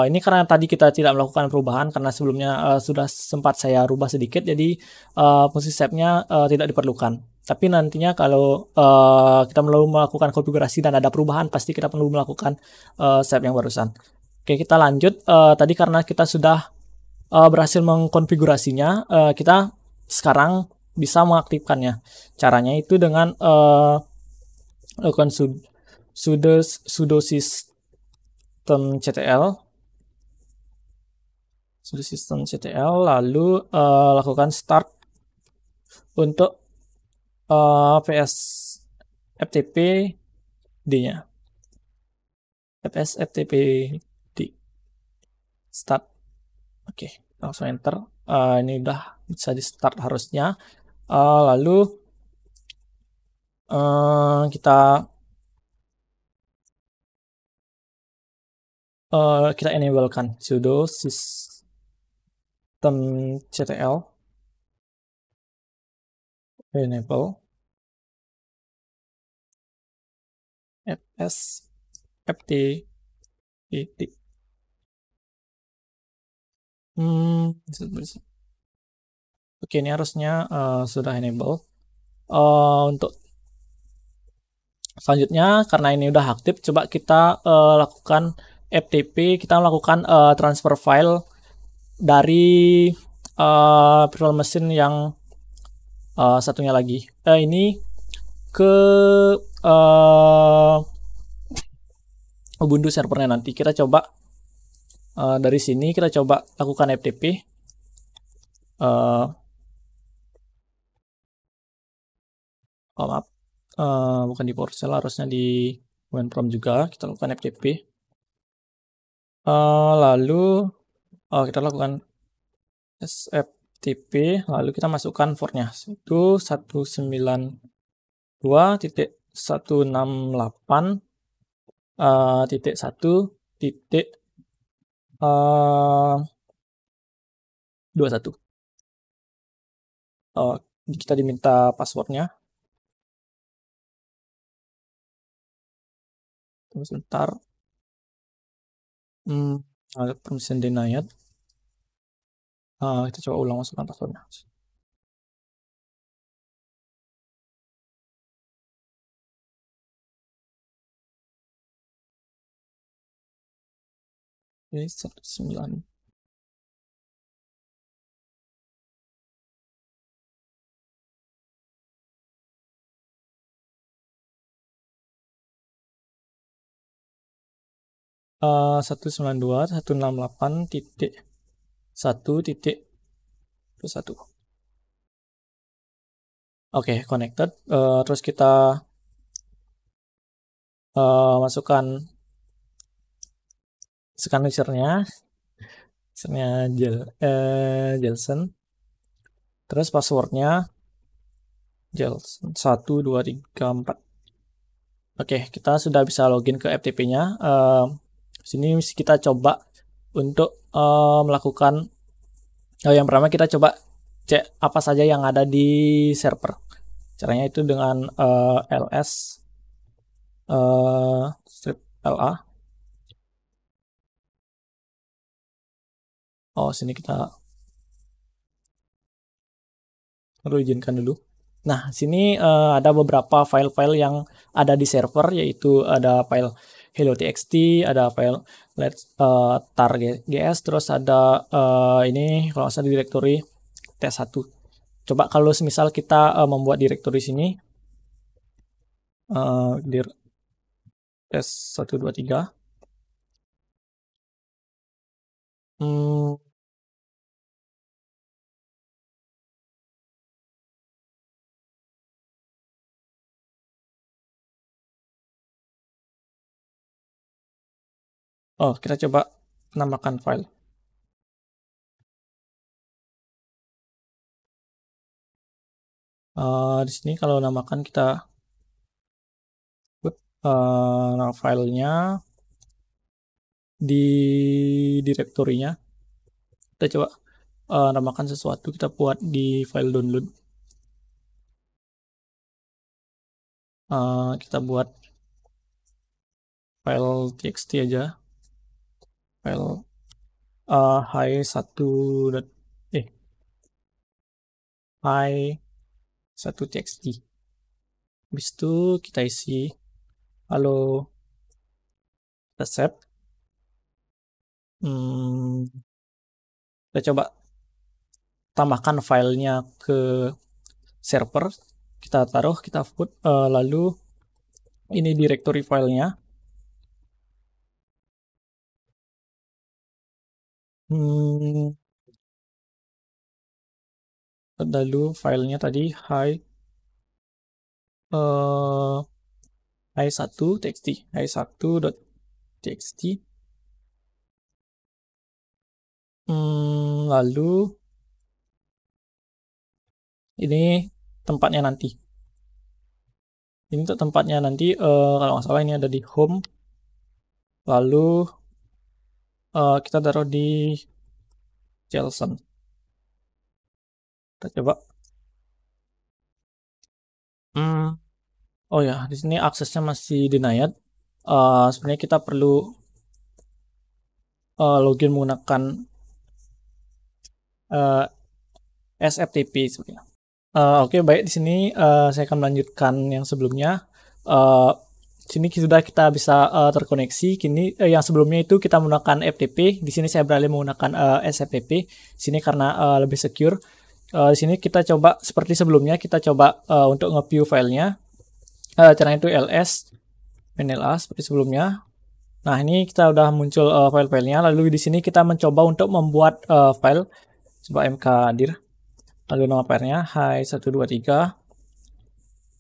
Ini karena tadi kita tidak melakukan perubahan, karena sebelumnya sudah sempat saya rubah sedikit, jadi fungsi save-nya tidak diperlukan. Tapi nantinya kalau kita perlu melakukan konfigurasi dan ada perubahan, pasti kita perlu melakukan save yang barusan. Oke, kita lanjut. Tadi karena kita sudah berhasil mengkonfigurasinya, kita sekarang bisa mengaktifkannya. Caranya itu dengan lakukan sudo systemctl lalu lakukan start untuk ps ftp d-nya, ps ftp d start. Oke, langsung enter. Ini udah bisa di start harusnya. Lalu kita enable kan sudo systemctl enable fs ftp. Oke, ini harusnya sudah enable. Untuk selanjutnya, karena ini udah aktif, coba kita lakukan FTP. Kita melakukan transfer file dari virtual machine yang satunya lagi. Ini ke Ubuntu servernya nanti. Kita coba dari sini kita coba lakukan FTP. Maaf, bukan di PowerShell, harusnya di command prompt juga. Kita lakukan FTP. Lalu kita lakukan sftp, lalu kita masukkan portnya itu 168.1.21. Kita diminta passwordnya. Tunggu sebentar. Ada permission denied. Kita coba ulang masukkan passwordnya. Oke, 9. Uh, 192.168.1.1. Oke, connected. Terus kita masukkan usernya Jelson. Terus passwordnya Jelson 1234. Oke, kita sudah bisa login ke FTP-nya. Sini kita coba untuk melakukan yang pertama kita coba cek apa saja yang ada di server. Caranya itu dengan ls strip la. Sini kita perlu izinkan dulu. Nah, sini ada beberapa file-file yang ada di server, yaitu ada file hello.txt, ada file tar.gs, terus ada ini kalau nggak salah directory t1. Coba kalau semisal kita membuat directory sini dir s123. Kita coba namakan file. Di sini kalau namakan kita filenya di direktorinya. Kita coba namakan sesuatu, kita buat di file download. Kita buat file txt aja. File hi 1 txt. Habis itu kita isi halo, kita save. Kita coba tambahkan filenya ke server, kita taruh, kita put, lalu ini directory filenya. Lalu filenya tadi hi hi1.txt, hi1.txt. Lalu ini tempatnya nanti. Ini untuk tempatnya nanti, kalau nggak salah ini ada di home. Lalu kita taruh di JSON. Kita coba. Oh ya, di sini aksesnya masih denied. Sebenarnya kita perlu login menggunakan SFTP sebenarnya. Oke, baik, di sini saya akan melanjutkan yang sebelumnya. Sini sudah kita bisa terkoneksi. Kini yang sebelumnya itu kita menggunakan FTP. Di sini saya beralih menggunakan SFTP. Sini karena lebih secure. Di sini kita coba seperti sebelumnya, kita coba untuk nge-view filenya. Caranya itu ls -la seperti sebelumnya. Nah, ini kita udah muncul file-filenya. Lalu di sini kita mencoba untuk membuat file. Coba mkdir. Lalu nama filenya hi123.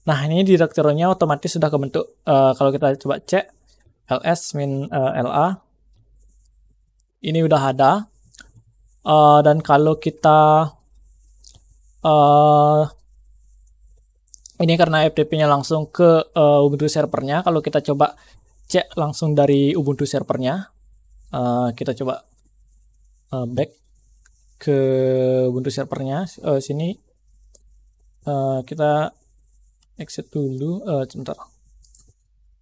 Nah, ini direktorinya otomatis sudah kebentuk. Kalau kita coba cek ls-la, ini udah ada. Dan kalau kita ini karena FTP-nya langsung ke Ubuntu servernya. Kalau kita coba cek langsung dari Ubuntu servernya, kita coba back ke Ubuntu servernya. Sini kita exit dulu. Sebentar,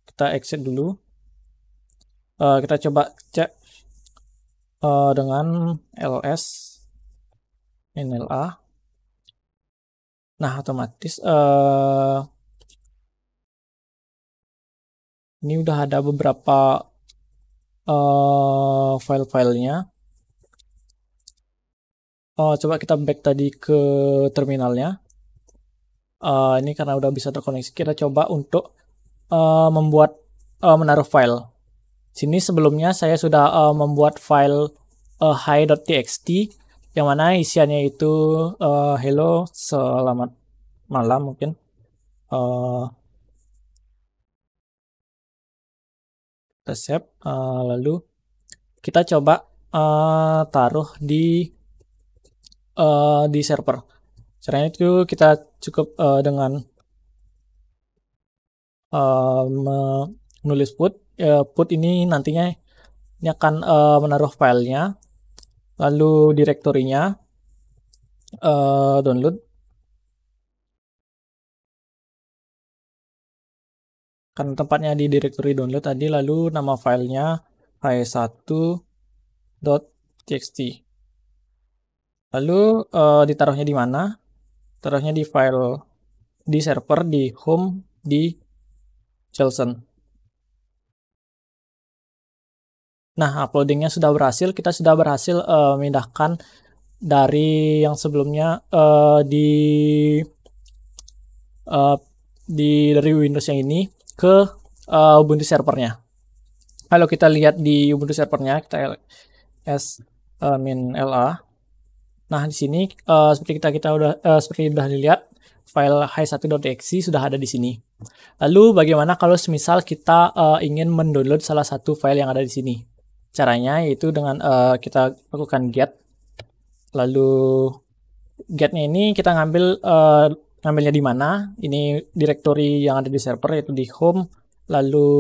kita exit dulu. Kita coba cek dengan ls -la. Nah, otomatis ini udah ada beberapa file-filenya. Coba kita back tadi ke terminalnya. Ini karena udah bisa terkoneksi, kita coba untuk membuat menaruh file. Sini sebelumnya saya sudah membuat file hi.txt yang mana isiannya itu hello, selamat malam mungkin. Kita save. Lalu kita coba taruh di server. Caranya itu kita cukup dengan menulis put. Put ini nantinya ini akan menaruh filenya, lalu direktorinya download. Kan tempatnya di direktori download tadi, lalu nama filenya hi1.txt. Lalu ditaruhnya di mana? Taruhnya di file di server, di home, di JSON. Nah, uploadingnya sudah berhasil. Kita sudah berhasil memindahkan dari yang sebelumnya dari Windows yang ini ke Ubuntu servernya. Kalau kita lihat di Ubuntu servernya, kita -la. Nah, di sini seperti udah dilihat, file hi1.txt sudah ada di sini. Lalu bagaimana kalau semisal kita ingin mendownload salah satu file yang ada di sini? Caranya yaitu dengan kita lakukan get. Lalu getnya ini kita ngambilnya di mana? Ini directory yang ada di server, yaitu di home. Lalu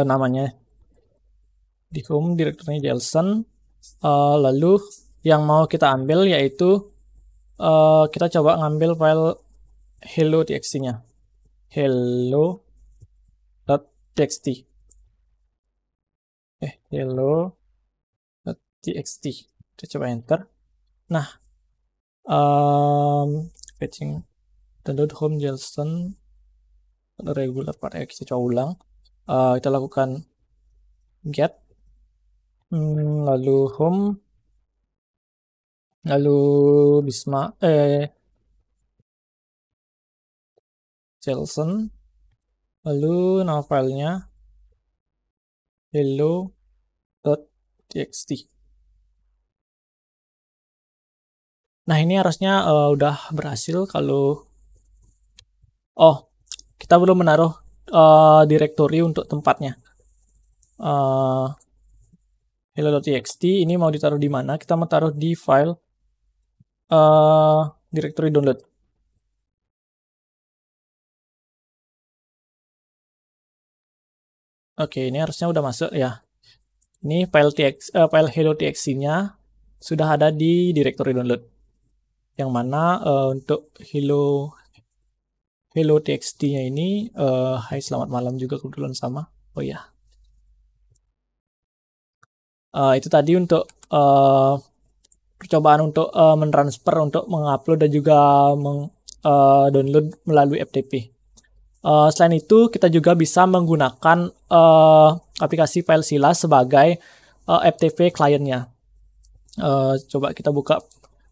namanya di home, direktorinya JSON. Lalu yang mau kita ambil yaitu kita coba ngambil file hello.txt-nya. hello.txt. hello.txt. Kita coba enter. Nah, fetching download home JSON regular part. Kita coba ulang. Kita lakukan get, lalu home, lalu bisma JSON, lalu nama filenya hello.txt. Nah, ini harusnya udah berhasil. Kalau Oh, kita belum menaruh directory untuk tempatnya. Hello.txt ini mau ditaruh di mana? Kita mau taruh di file directory download. Oke, ini harusnya udah masuk ya. Ini file hello.txt-nya sudah ada di directory download. Yang mana untuk hello.txt-nya ini hai selamat malam juga kebetulan sama. Oh ya. Itu tadi untuk percobaan untuk mentransfer, untuk mengupload dan juga download melalui FTP. Selain itu, kita juga bisa menggunakan aplikasi FileZilla sebagai FTP kliennya. Coba kita buka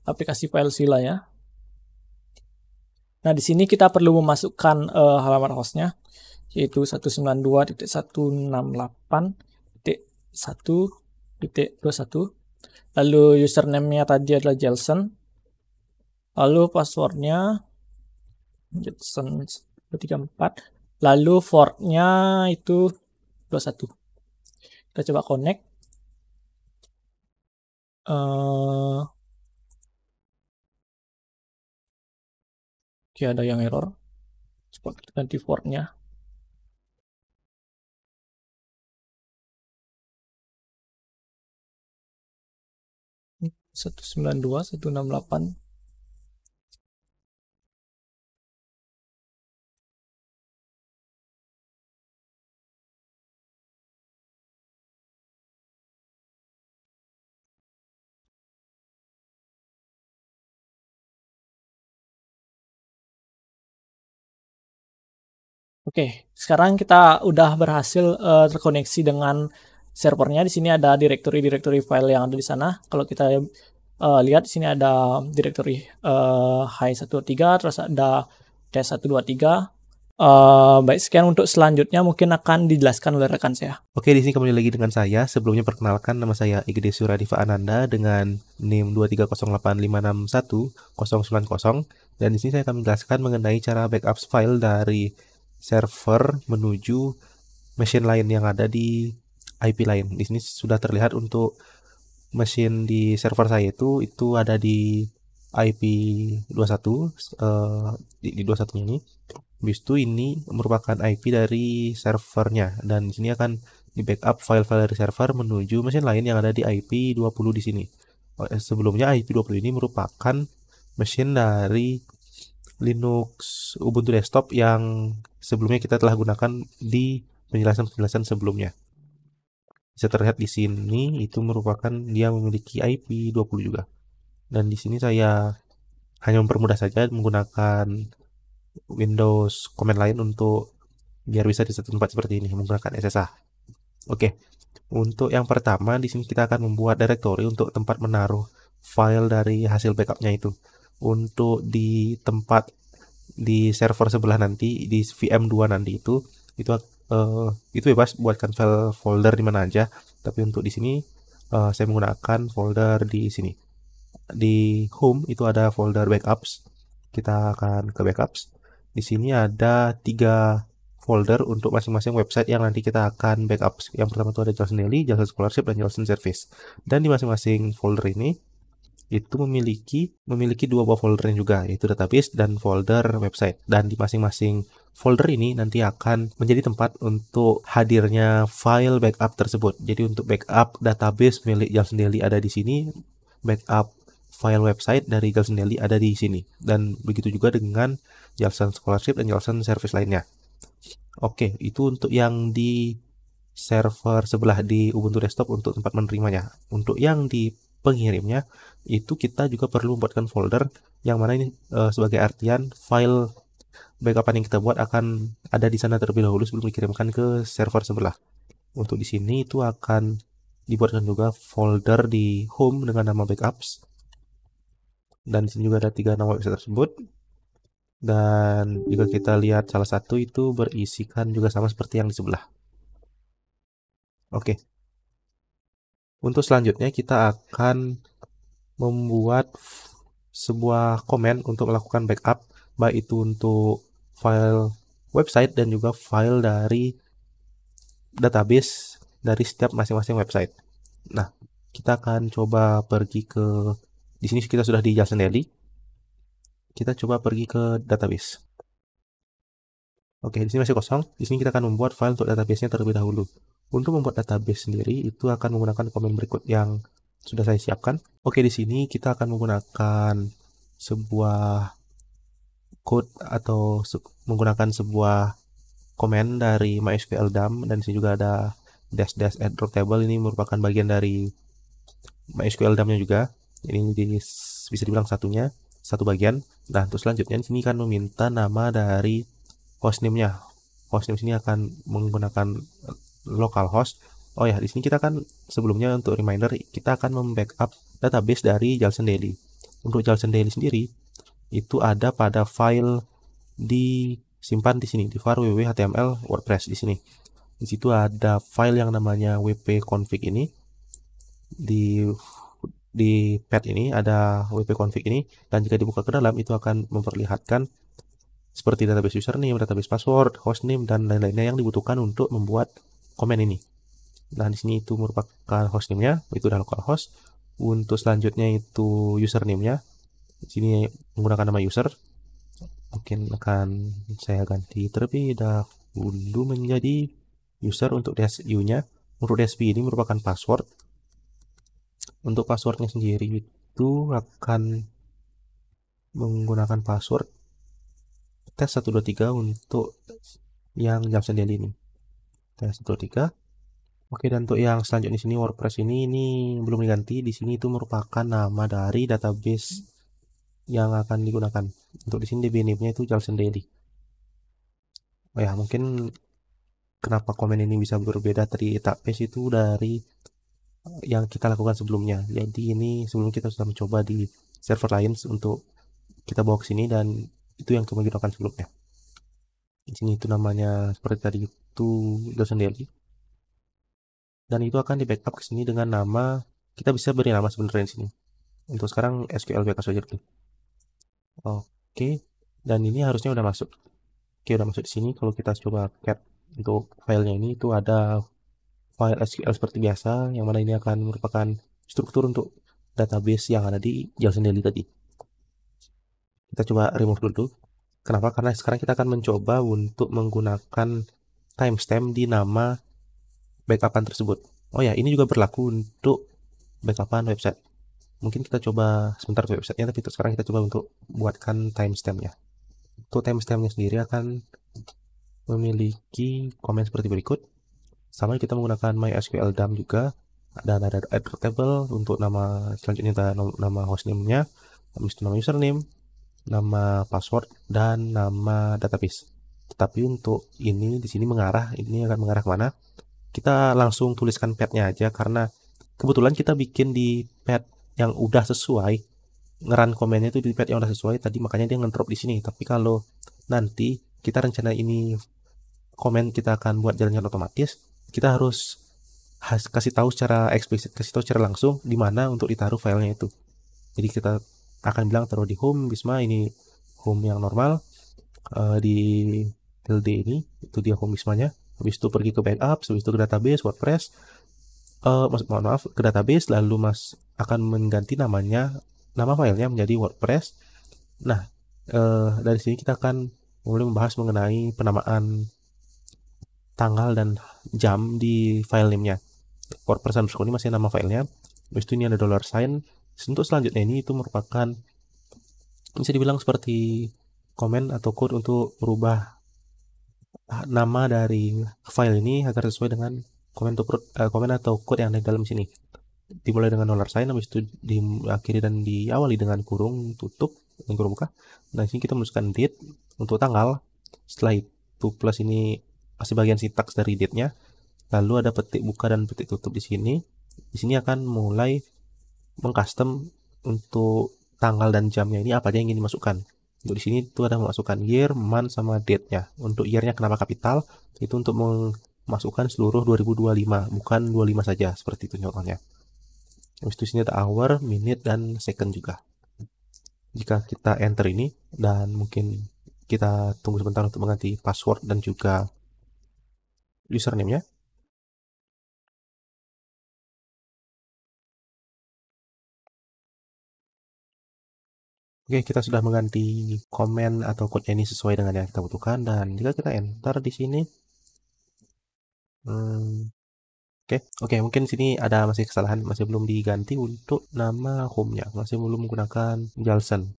aplikasi FileZilla ya. Nah, di sini kita perlu memasukkan halaman hostnya, yaitu 192.168.1.21. Lalu username-nya tadi adalah Jelson. Lalu passwordnya Jelson 34. Lalu fortnya itu 21. Kita coba connect. Oke, ada yang error. Coba kita ganti fortnya. Ini 192.168. Oke, sekarang kita udah berhasil terkoneksi dengan servernya. Di sini ada directory file yang ada di sana. Kalau kita lihat di sini ada directory hi123, terus ada test123. Baik, sekian untuk selanjutnya mungkin akan dijelaskan oleh rekan saya. Oke, di sini kembali lagi dengan saya. Sebelumnya perkenalkan, nama saya Igede Suradiva Ananda dengan NIM 23085610090, dan di sini saya akan menjelaskan mengenai cara backup file dari server menuju mesin lain yang ada di IP lain. Di sini sudah terlihat untuk mesin di server saya itu ada di IP 21 di 21 ini. Habis itu ini merupakan IP dari servernya, dan di sini akan di backup file-file dari server menuju mesin lain yang ada di IP 20 di sini. Sebelumnya IP 20 ini merupakan mesin dari Linux Ubuntu desktop yang sebelumnya kita telah gunakan di penjelasan-penjelasan sebelumnya. Bisa terlihat di sini itu merupakan dia memiliki IP 20 juga. Dan di sini saya hanya mempermudah saja menggunakan Windows command line untuk biar bisa di satu tempat seperti ini menggunakan SSH. Oke. Untuk yang pertama di sini kita akan membuat directory untuk tempat menaruh file dari hasil backupnya itu. Untuk di tempat di server sebelah nanti di VM2 nanti itu bebas buatkan file folder di mana aja, tapi untuk di sini saya menggunakan folder di sini. Di home itu ada folder backups. Kita akan ke backups. Di sini ada 3 folder untuk masing-masing website yang nanti kita akan backup. Yang pertama itu ada Jelson Daily, Jelson Scholarship, dan Jelson Service. Dan di masing-masing folder ini itu memiliki 2 buah foldernya juga, yaitu database dan folder website. Dan di masing-masing folder ini nanti akan menjadi tempat untuk hadirnya file backup tersebut. Jadi untuk backup database milik Jelson Daily ada di sini, backup file website dari Jelson Daily ada di sini, dan begitu juga dengan Jelson Scholarship dan Jelson Service lainnya. Oke, itu untuk yang di server sebelah di Ubuntu desktop untuk tempat menerimanya. Untuk yang di pengirimnya itu kita juga perlu membuatkan folder yang mana ini sebagai artian file backupan yang kita buat akan ada di sana terlebih dahulu sebelum dikirimkan ke server sebelah. Untuk di sini itu akan dibuatkan juga folder di home dengan nama backups, dan di sini juga ada 3 nama website tersebut. Dan jika kita lihat salah satu itu berisikan juga sama seperti yang di sebelah. Oke. Untuk selanjutnya kita akan membuat sebuah komen untuk melakukan backup, baik itu untuk file website dan juga file dari database dari setiap masing-masing website. Nah, kita akan coba pergi ke, di sini kita sudah di Jalsen Daily. Kita coba pergi ke database. Oke, di sini masih kosong. Di sini kita akan membuat file untuk database-nya terlebih dahulu. Untuk membuat database sendiri itu akan menggunakan komen berikut yang sudah saya siapkan. Oke, di sini kita akan menggunakan sebuah code atau menggunakan sebuah komen dari MySQL DAM, dan di sini juga ada dash add drop table. Ini merupakan bagian dari MySQL DAM-nya juga. Ini bisa dibilang satu bagian. Nah, untuk selanjutnya di sini akan meminta nama dari hostname-nya. Hostname sini akan menggunakan localhost. Oh ya, di sini kita kan sebelumnya untuk reminder kita akan membackup database dari Jalsen Daily. Untuk Jalsen Daily sendiri itu ada pada file disimpan di sini di var www.html WordPress di sini. Di situ ada file yang namanya wp-config ini. Di pad ini ada wp-config ini, dan jika dibuka ke dalam itu akan memperlihatkan seperti database username, database password, hostname, dan lain-lainnya yang dibutuhkan untuk membuat komen ini. Nah, di sini itu merupakan hostname-nya, itu udah localhost. Untuk selanjutnya itu username-nya. Di sini menggunakan nama user. Mungkin akan saya ganti terlebih dahulu menjadi user untuk DSU-nya. Untuk DSP ini merupakan password. Untuk passwordnya sendiri itu akan menggunakan password tes 123 untuk yang Jalsen Daily ini. Tes 123. Oke, dan untuk yang selanjutnya di sini WordPress ini belum diganti. Di sini itu merupakan nama dari database yang akan digunakan. Untuk di sini DB name-nya itu Jalsen Daily. Oh ya, mungkin kenapa komen ini bisa berbeda dari database itu dari yang kita lakukan sebelumnya. Jadi ini sebelum kita sudah mencoba di server lain untuk kita bawa ke sini, dan itu yang kami gunakan sebelumnya. Di sini itu namanya seperti tadi itu Jalsen Daily. Dan itu akan di backup ke sini dengan nama, kita bisa beri nama sebenarnya di sini. Untuk sekarang SQL backup saja dulu. Oke, dan ini harusnya udah masuk. Oke, udah masuk di sini. Kalau kita coba cat untuk filenya ini, itu ada file SQL seperti biasa, yang mana ini akan merupakan struktur untuk database yang ada di Jalsen Daily tadi. Kita coba remove dulu. Kenapa? Karena sekarang kita akan mencoba untuk menggunakan timestamp di nama backupan tersebut. Oh ya, ini juga berlaku untuk backupan website. Mungkin kita coba sebentar ke websitenya, tapi untuk sekarang kita coba untuk buatkan timestampnya. Untuk timestampnya sendiri akan memiliki komen seperti berikut. Sama kita menggunakan MySQL DAM juga. Dan ada add table untuk nama selanjutnya, nama hostname-nya, habis itu nama username, nama password, dan nama database. Tetapi untuk ini di sini ini akan mengarah kemana? Kita langsung tuliskan pad-nya aja, karena kebetulan kita bikin di pad yang udah sesuai, ngeran komennya itu di pad yang udah sesuai tadi, makanya dia ngedrop di sini. Tapi kalau nanti kita rencana ini komen kita akan buat jalannya otomatis, kita harus kasih tahu secara eksplisit, kasih tahu secara langsung di mana untuk ditaruh filenya itu. Jadi kita akan bilang taruh di home Bisma, ini home yang normal, di tilde ini itu dia home Bismanya. Habis itu pergi ke backup, habis itu ke database WordPress, ke database, lalu akan mengganti nama filenya menjadi WordPress. Nah, dari sini kita akan mulai membahas mengenai penamaan tanggal dan jam di file name-nya. WordPress underscore ini masih nama filenya. Habis itu ini ada $sign. Untuk selanjutnya ini itu merupakan, bisa dibilang seperti komen atau code untuk merubah nama dari file ini agar sesuai dengan komen atau code yang ada di dalam sini. Dimulai dengan $sign, habis itu diakhiri dan diawali dengan kurung tutup dan kurung buka. Nah, sini kita menuliskan date untuk tanggal. Setelah itu plus ini masih bagian sintaks dari date-nya. Lalu ada petik buka dan petik tutup di sini. Di sini akan mulai mengcustom untuk tanggal dan jamnya ini apa aja yang ingin dimasukkan. Untuk di sini itu ada memasukkan year, month, sama date-nya. Untuk year-nya kenapa kapital? Itu untuk memasukkan seluruh 2025, bukan 25 saja, seperti itu contohnya. Habis itu sini ada hour, minute, dan second juga. Jika kita enter ini, dan mungkin kita tunggu sebentar untuk mengganti password dan juga username-nya. Oke, kita sudah mengganti komen atau code ini sesuai dengan yang kita butuhkan, dan jika kita enter di sini, oke, mungkin sini ada masih kesalahan, masih belum diganti untuk nama home-nya, masih belum menggunakan Jalsen.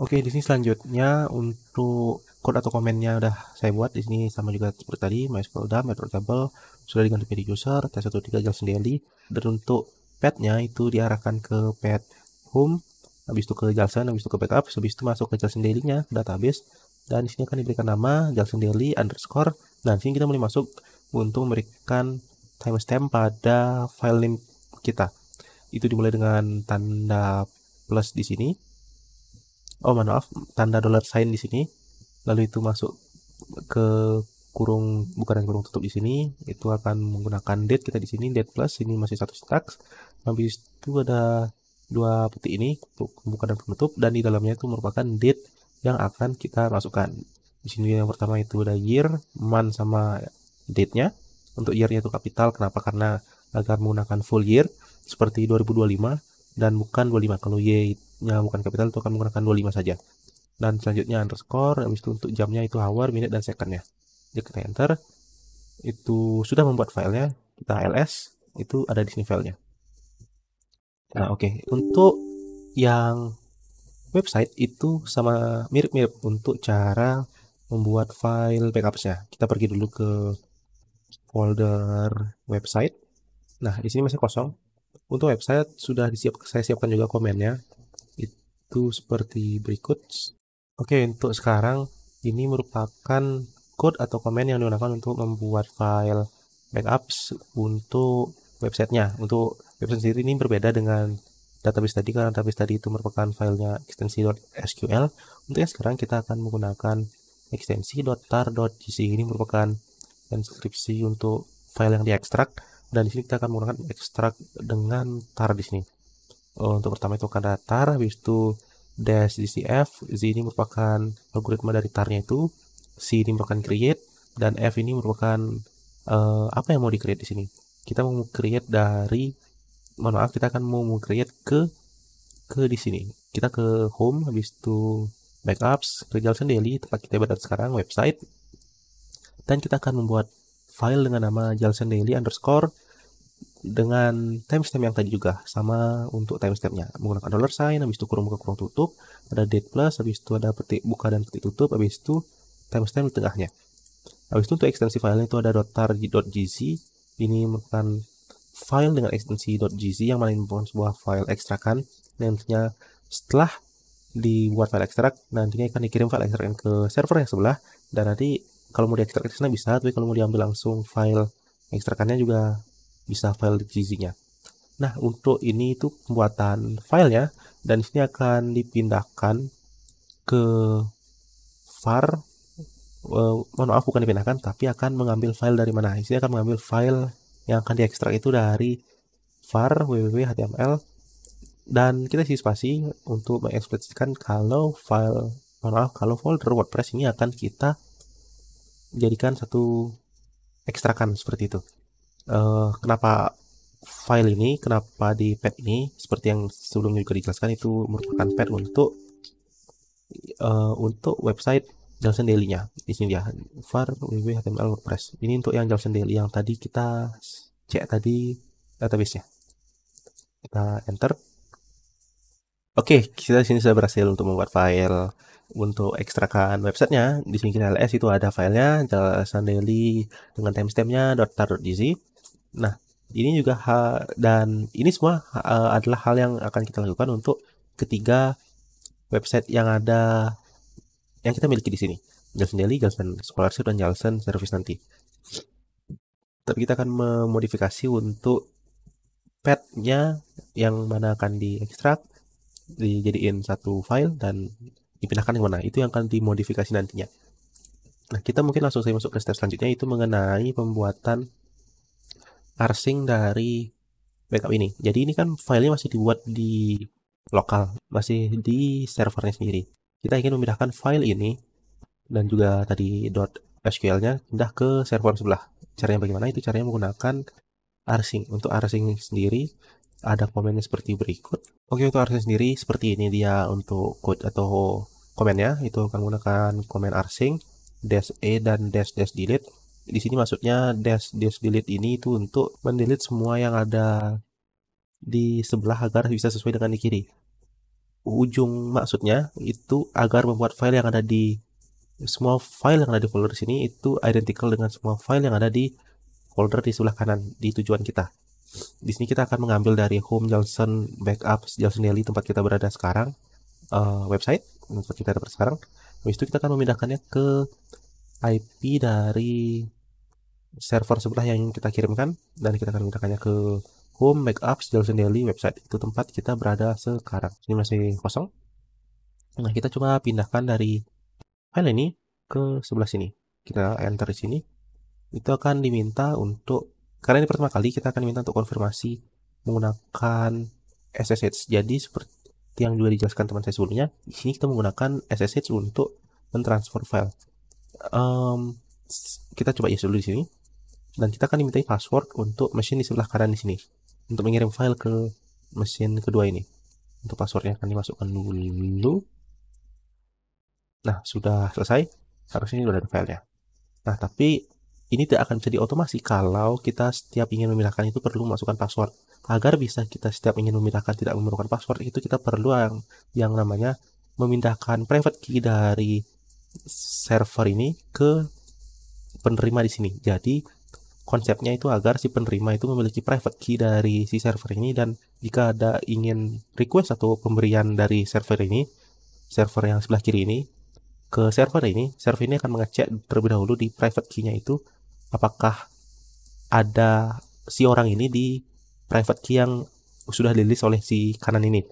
Oke, di sini selanjutnya untuk code atau komennya udah saya buat di sini sama juga seperti tadi, MySQL DAM, Metro Table sudah diganti PD user, T13 Jalsen daily, dan untuk path-nya itu diarahkan ke path home, habis itu ke Jalsen, habis itu ke backup, habis itu masuk ke Jalsen daily-nya, database, dan di sini akan diberikan nama Jalsen daily underscore. Dan di sini kita mulai masuk untuk memberikan timestamp pada file name kita. Itu dimulai dengan tanda plus di sini. Oh, maaf, tanda $sign di sini. Lalu itu masuk ke kurung, bukan kurung tutup di sini. Itu akan menggunakan date kita di sini, date plus, ini masih satu syntax. Habis itu ada dua putih ini, pembuka dan penutup, dan di dalamnya itu merupakan date yang akan kita masukkan. Di sini yang pertama itu ada year, month sama date-nya. Untuk year-nya itu kapital, kenapa? Karena agar menggunakan full year seperti 2025 dan bukan 25. Kalau Y-nya bukan kapital itu akan menggunakan 25 saja. Dan selanjutnya underscore, habis itu untuk jamnya itu hour, minute, dan second-nya. Jika kita enter, itu sudah membuat filenya, kita ls, itu ada di sini filenya. Nah, oke. Untuk yang website itu sama mirip-mirip untuk cara membuat file backups-nya. Kita pergi dulu ke folder website. Nah, di sini masih kosong. Untuk website sudah saya siapkan juga komennya. Itu seperti berikut. Oke, untuk sekarang ini merupakan code atau komen yang digunakan untuk membuat file backups untuk websitenya. Untuk website sendiri ini berbeda dengan database tadi, karena database tadi itu merupakan filenya ekstensi .sql. Untuk yang sekarang kita akan menggunakan ekstensi .tar.gc. Ini merupakan deskripsi untuk file yang diekstrak, dan di sini kita akan menggunakan ekstrak dengan tar di sini. Untuk pertama itu akan ada tar, habis itu dash -gcf. Z ini merupakan algoritma dari tarnya itu, C ini merupakan create, dan F ini merupakan apa yang mau di create di sini. Kita mau create dari, kita akan mau create ke di sini. Kita ke home, habis itu backups, ke Jalsen daily, tempat kita berada sekarang, website, dan kita akan membuat file dengan nama Jalsen daily underscore dengan timestamp yang tadi juga sama. Untuk timestampnya menggunakan $sign, habis itu kurung buka kurung tutup, ada date plus, habis itu ada petik buka dan petik tutup, habis itu timestamp di tengahnya. Habis itu untuk ekstensi filenya itu ada .tar.gc. Ini merupakan file dengan ekstensi .gc yang mana merupakan sebuah file ekstrakan. Nantinya setelah dibuat file ekstrak, nantinya akan dikirim file ekstrak ke server yang sebelah, dan nanti kalau mau diekstrak di sana bisa, tapi kalau mau diambil langsung file ekstrakannya juga bisa, file gz-nya. Nah, untuk ini itu pembuatan filenya, dan di sini akan dipindahkan ke var. Maaf, bukan dipindahkan, tapi akan mengambil file dari mana. Di sini akan mengambil file yang akan diekstrak itu dari var www.html, dan kita isi spasi untuk mengeksplisitkan kalau kalau folder WordPress ini akan kita jadikan satu ekstrakan seperti itu. Kenapa file ini, kenapa di path ini, seperti yang sebelumnya juga dijelaskan, itu merupakan path untuk website Jalsen daily-nya. Di sini ya, var www.html WordPress. Ini untuk yang Jalsen daily yang tadi kita cek tadi database-nya. Kita enter. Oke, kita sini sudah berhasil untuk membuat file untuk ekstrakan websitenya. Di sini kita ls, itu ada filenya Jalsen daily dengan timestampnya .tar.gc. Nah, ini juga dan ini semua adalah hal yang akan kita lakukan untuk ketiga website yang kita miliki di sini, Jalsen daily, Jalsen scholarship, dan Jalsen service nanti. Tapi kita akan memodifikasi untuk path-nya yang mana akan diekstrak, dijadiin satu file dan dipindahkan ke mana, itu yang akan dimodifikasi nantinya. Nah, kita mungkin langsung saja masuk ke step selanjutnya, itu mengenai pembuatan parsing dari backup ini. Jadi ini kan filenya masih dibuat di lokal, masih di servernya sendiri. Kita ingin memindahkan file ini dan juga tadi .sql-nya pindah ke server sebelah. Caranya bagaimana? Itu caranya menggunakan rsync. Untuk rsync sendiri ada komennya seperti berikut. Oke, untuk rsync sendiri seperti ini dia untuk code atau komennya. Itu akan menggunakan komen rsync -e dan -delete. Di sini maksudnya -delete ini itu untuk mendelete semua yang ada di sebelah agar bisa sesuai dengan di kiri. Ujung maksudnya itu agar membuat file yang ada di semua file yang ada di folder sini itu identical dengan semua file yang ada di folder di sebelah kanan di tujuan kita. Di sini kita akan mengambil dari home Johnson backup Johnson Daily tempat kita berada sekarang, website tempat kita berada sekarang. Habis itu kita akan memindahkannya ke IP dari server sebelah yang kita kirimkan dan kita akan memindahkannya ke home backup Johnson Daily website. Itu tempat kita berada sekarang. Ini masih kosong. Nah, kita coba pindahkan dari file ini ke sebelah sini. Kita enter di sini. Itu akan diminta untuk, karena ini pertama kali, kita akan diminta untuk konfirmasi menggunakan SSH. Jadi seperti yang juga dijelaskan teman saya sebelumnya, di sini kita menggunakan SSH untuk mentransfer file. Kita coba yes dulu di sini. Dan kita akan dimintai password untuk mesin di sebelah kanan di sini untuk mengirim file ke mesin kedua ini. Untuk passwordnya akan dimasukkan dulu. Nah, sudah selesai. Harusnya ini sudah ada filenya. Nah, tapi ini tidak akan bisa diotomasi kalau kita setiap ingin memindahkan itu perlu memasukkan password. Agar bisa kita setiap ingin memindahkan tidak memerlukan password, itu kita perlu yang namanya memindahkan private key dari server ini ke penerima di sini. Jadi konsepnya itu agar si penerima itu memiliki private key dari si server ini, dan jika ada ingin request atau pemberian dari server ini, server yang sebelah kiri ini, ke server ini akan mengecek terlebih dahulu di private key-nya itu apakah ada si orang ini di private key yang sudah di-list oleh si kanan ini.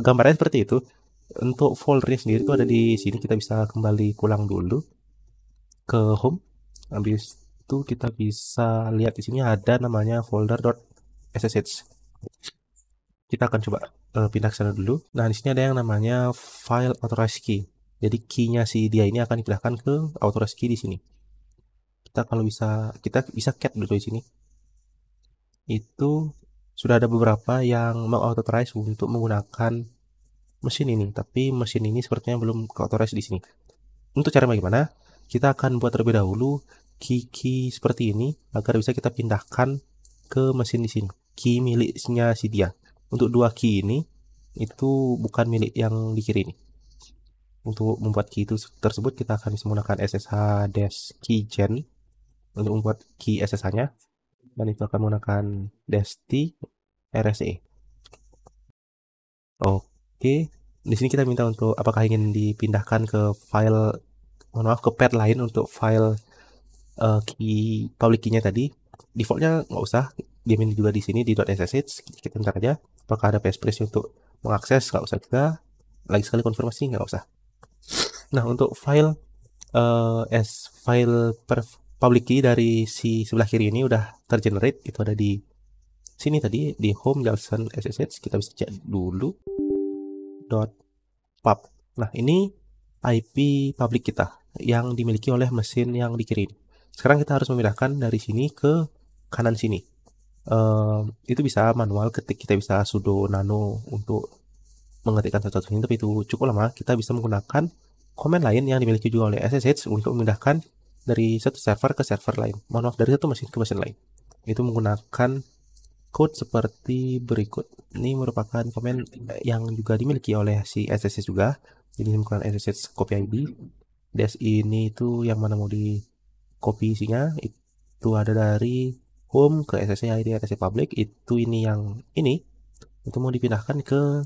Gambarnya seperti itu. Untuk foldernya sendiri itu ada di sini. Kita bisa kembali pulang dulu ke home. Habis itu kita bisa lihat di sini ada namanya folder.ssh. Kita akan coba pindah ke sana dulu. Nah, di sini ada yang namanya file authorized key. Jadi key-nya si dia ini akan dipindahkan ke authorized key di sini. Kita bisa cat dulu di sini. Itu sudah ada beberapa yang mengauthorize untuk menggunakan mesin ini, tapi mesin ini sepertinya belum authorize di sini. Untuk cara bagaimana? Kita akan buat terlebih dahulu key seperti ini agar bisa kita pindahkan ke mesin di sini. Key miliknya si dia. Untuk dua key ini itu bukan milik yang di kiri ini. Untuk membuat key itu tersebut kita akan bisa menggunakan ssh-keygen untuk membuat key SSH-nya, dan itu akan menggunakan -t rse. Oke, di sini kita minta untuk apakah ingin dipindahkan ke file, ke path lain untuk file key public key-nya tadi. Defaultnya nggak usah, diamin juga di sini di .ssh. Kita ntar aja. Apakah ada passphrase untuk mengakses, nggak usah juga. Lagi sekali konfirmasi, nggak usah. Nah, untuk file public key dari si sebelah kiri ini udah tergenerate. Itu ada di sini tadi di home Johnson SSH. Kita bisa cek dulu .pub. Nah, ini IP public kita yang dimiliki oleh mesin yang di kiri. Sekarang kita harus memindahkan dari sini ke kanan sini. Itu bisa manual, kita bisa sudo nano untuk mengetikkan satu-satu ini, tapi itu cukup lama. Kita bisa menggunakan command lain yang dimiliki juga oleh SSH untuk memindahkan dari satu server ke server lain. Mohon maaf, dari satu mesin ke mesin lain. Itu menggunakan code seperti berikut. Ini merupakan command yang juga dimiliki oleh si SSH juga. Jadi menggunakan SSH copy ID. Dash ini itu yang mana mau di copy isinya. Itu ada dari home ke SSH ID, SSH public. Itu ini yang ini. Itu mau dipindahkan ke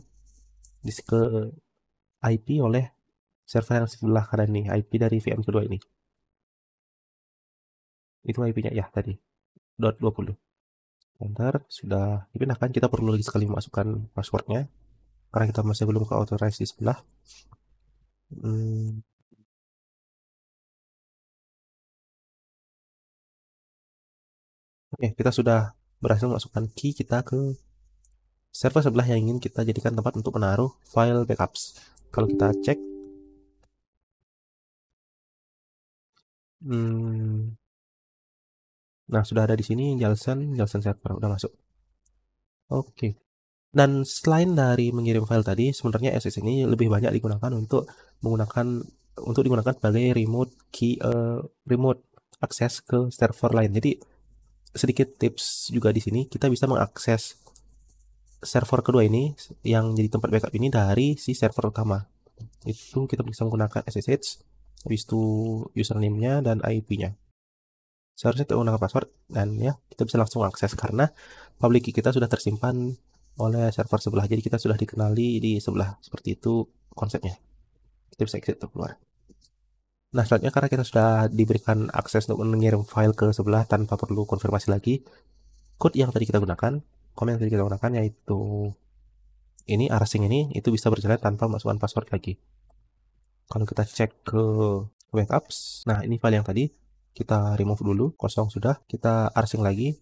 IP oleh server yang sebelah kanan ini, IP dari VM kedua ini. Itu IP-nya ya tadi, .20. Enter, sudah dipindahkan. Kita perlu lagi sekali memasukkan passwordnya karena kita masih belum ke authorize di sebelah. Oke, kita sudah berhasil memasukkan key kita ke server sebelah yang ingin kita jadikan tempat untuk menaruh file backups. Kalau kita cek, nah sudah ada di sini Jalsen server udah masuk. Oke. Dan selain dari mengirim file tadi, sebenarnya SS ini lebih banyak digunakan untuk digunakan sebagai remote akses ke server lain. Jadi sedikit tips juga di sini, kita bisa mengakses server kedua ini yang jadi tempat backup ini dari si server utama. Itu kita bisa menggunakan SSH, habis itu username-nya dan IP-nya. Seharusnya kita menggunakan password dan ya kita bisa langsung akses karena public key kita sudah tersimpan oleh server sebelah. Jadi kita sudah dikenali di sebelah, seperti itu konsepnya. Kita bisa exit atau keluar. Nah, selanjutnya karena kita sudah diberikan akses untuk mengirim file ke sebelah tanpa perlu konfirmasi lagi, code yang tadi kita gunakan, komen yang tadi kita gunakan yaitu ini rsync ini itu bisa berjalan tanpa masukkan password lagi. Kalau kita cek ke backups, nah ini file yang tadi kita remove dulu, kosong sudah, kita rsync lagi,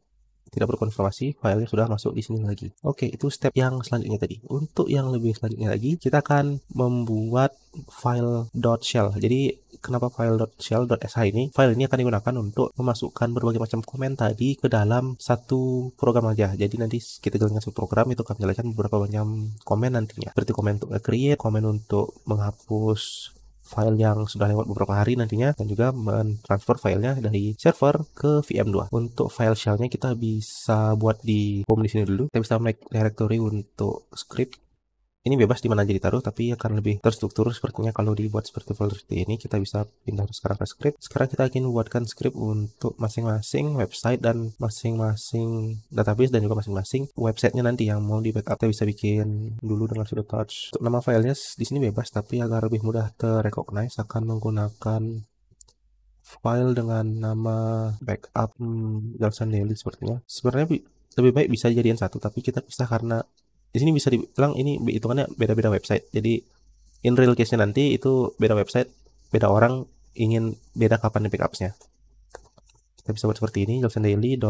tidak perlu konfirmasi, filenya sudah masuk di sini lagi. Oke, itu step yang selanjutnya tadi. Untuk yang lebih selanjutnya lagi, kita akan membuat file .shell. Jadi kenapa file .shell.sh ini? File ini akan digunakan untuk memasukkan berbagai macam komen tadi ke dalam satu program aja. Jadi nanti kita jalankan satu program itu akan menjelaskan beberapa macam komen nantinya. Seperti komen untuk create, komen untuk menghapus file yang sudah lewat beberapa hari nantinya, dan juga mentransfer filenya dari server ke VM2. Untuk file shellnya kita bisa buat di home di sini dulu. Kita bisa make directory untuk script. Ini bebas di mana aja ditaruh, tapi akan lebih terstruktur sepertinya kalau dibuat seperti folder seperti ini. Kita bisa pindah sekarang ke script. Sekarang kita ingin membuatkan script untuk masing-masing website dan masing-masing database dan juga masing-masing websitenya nanti yang mau di backup. Kita bisa bikin dulu dengan sudo touch. Untuk nama filenya di sini bebas, tapi agar lebih mudah terrecognize akan menggunakan file dengan nama backup Jalsen Daily sepertinya. Sebenarnya lebih baik bisa jadian satu, tapi kita pisah karena di sini bisa dibilang ini hitungannya beda-beda website. Jadi in real case-nya nanti itu beda website, beda orang ingin beda kapan di backupsnya. Kita bisa buat seperti ini, Jalsen Daily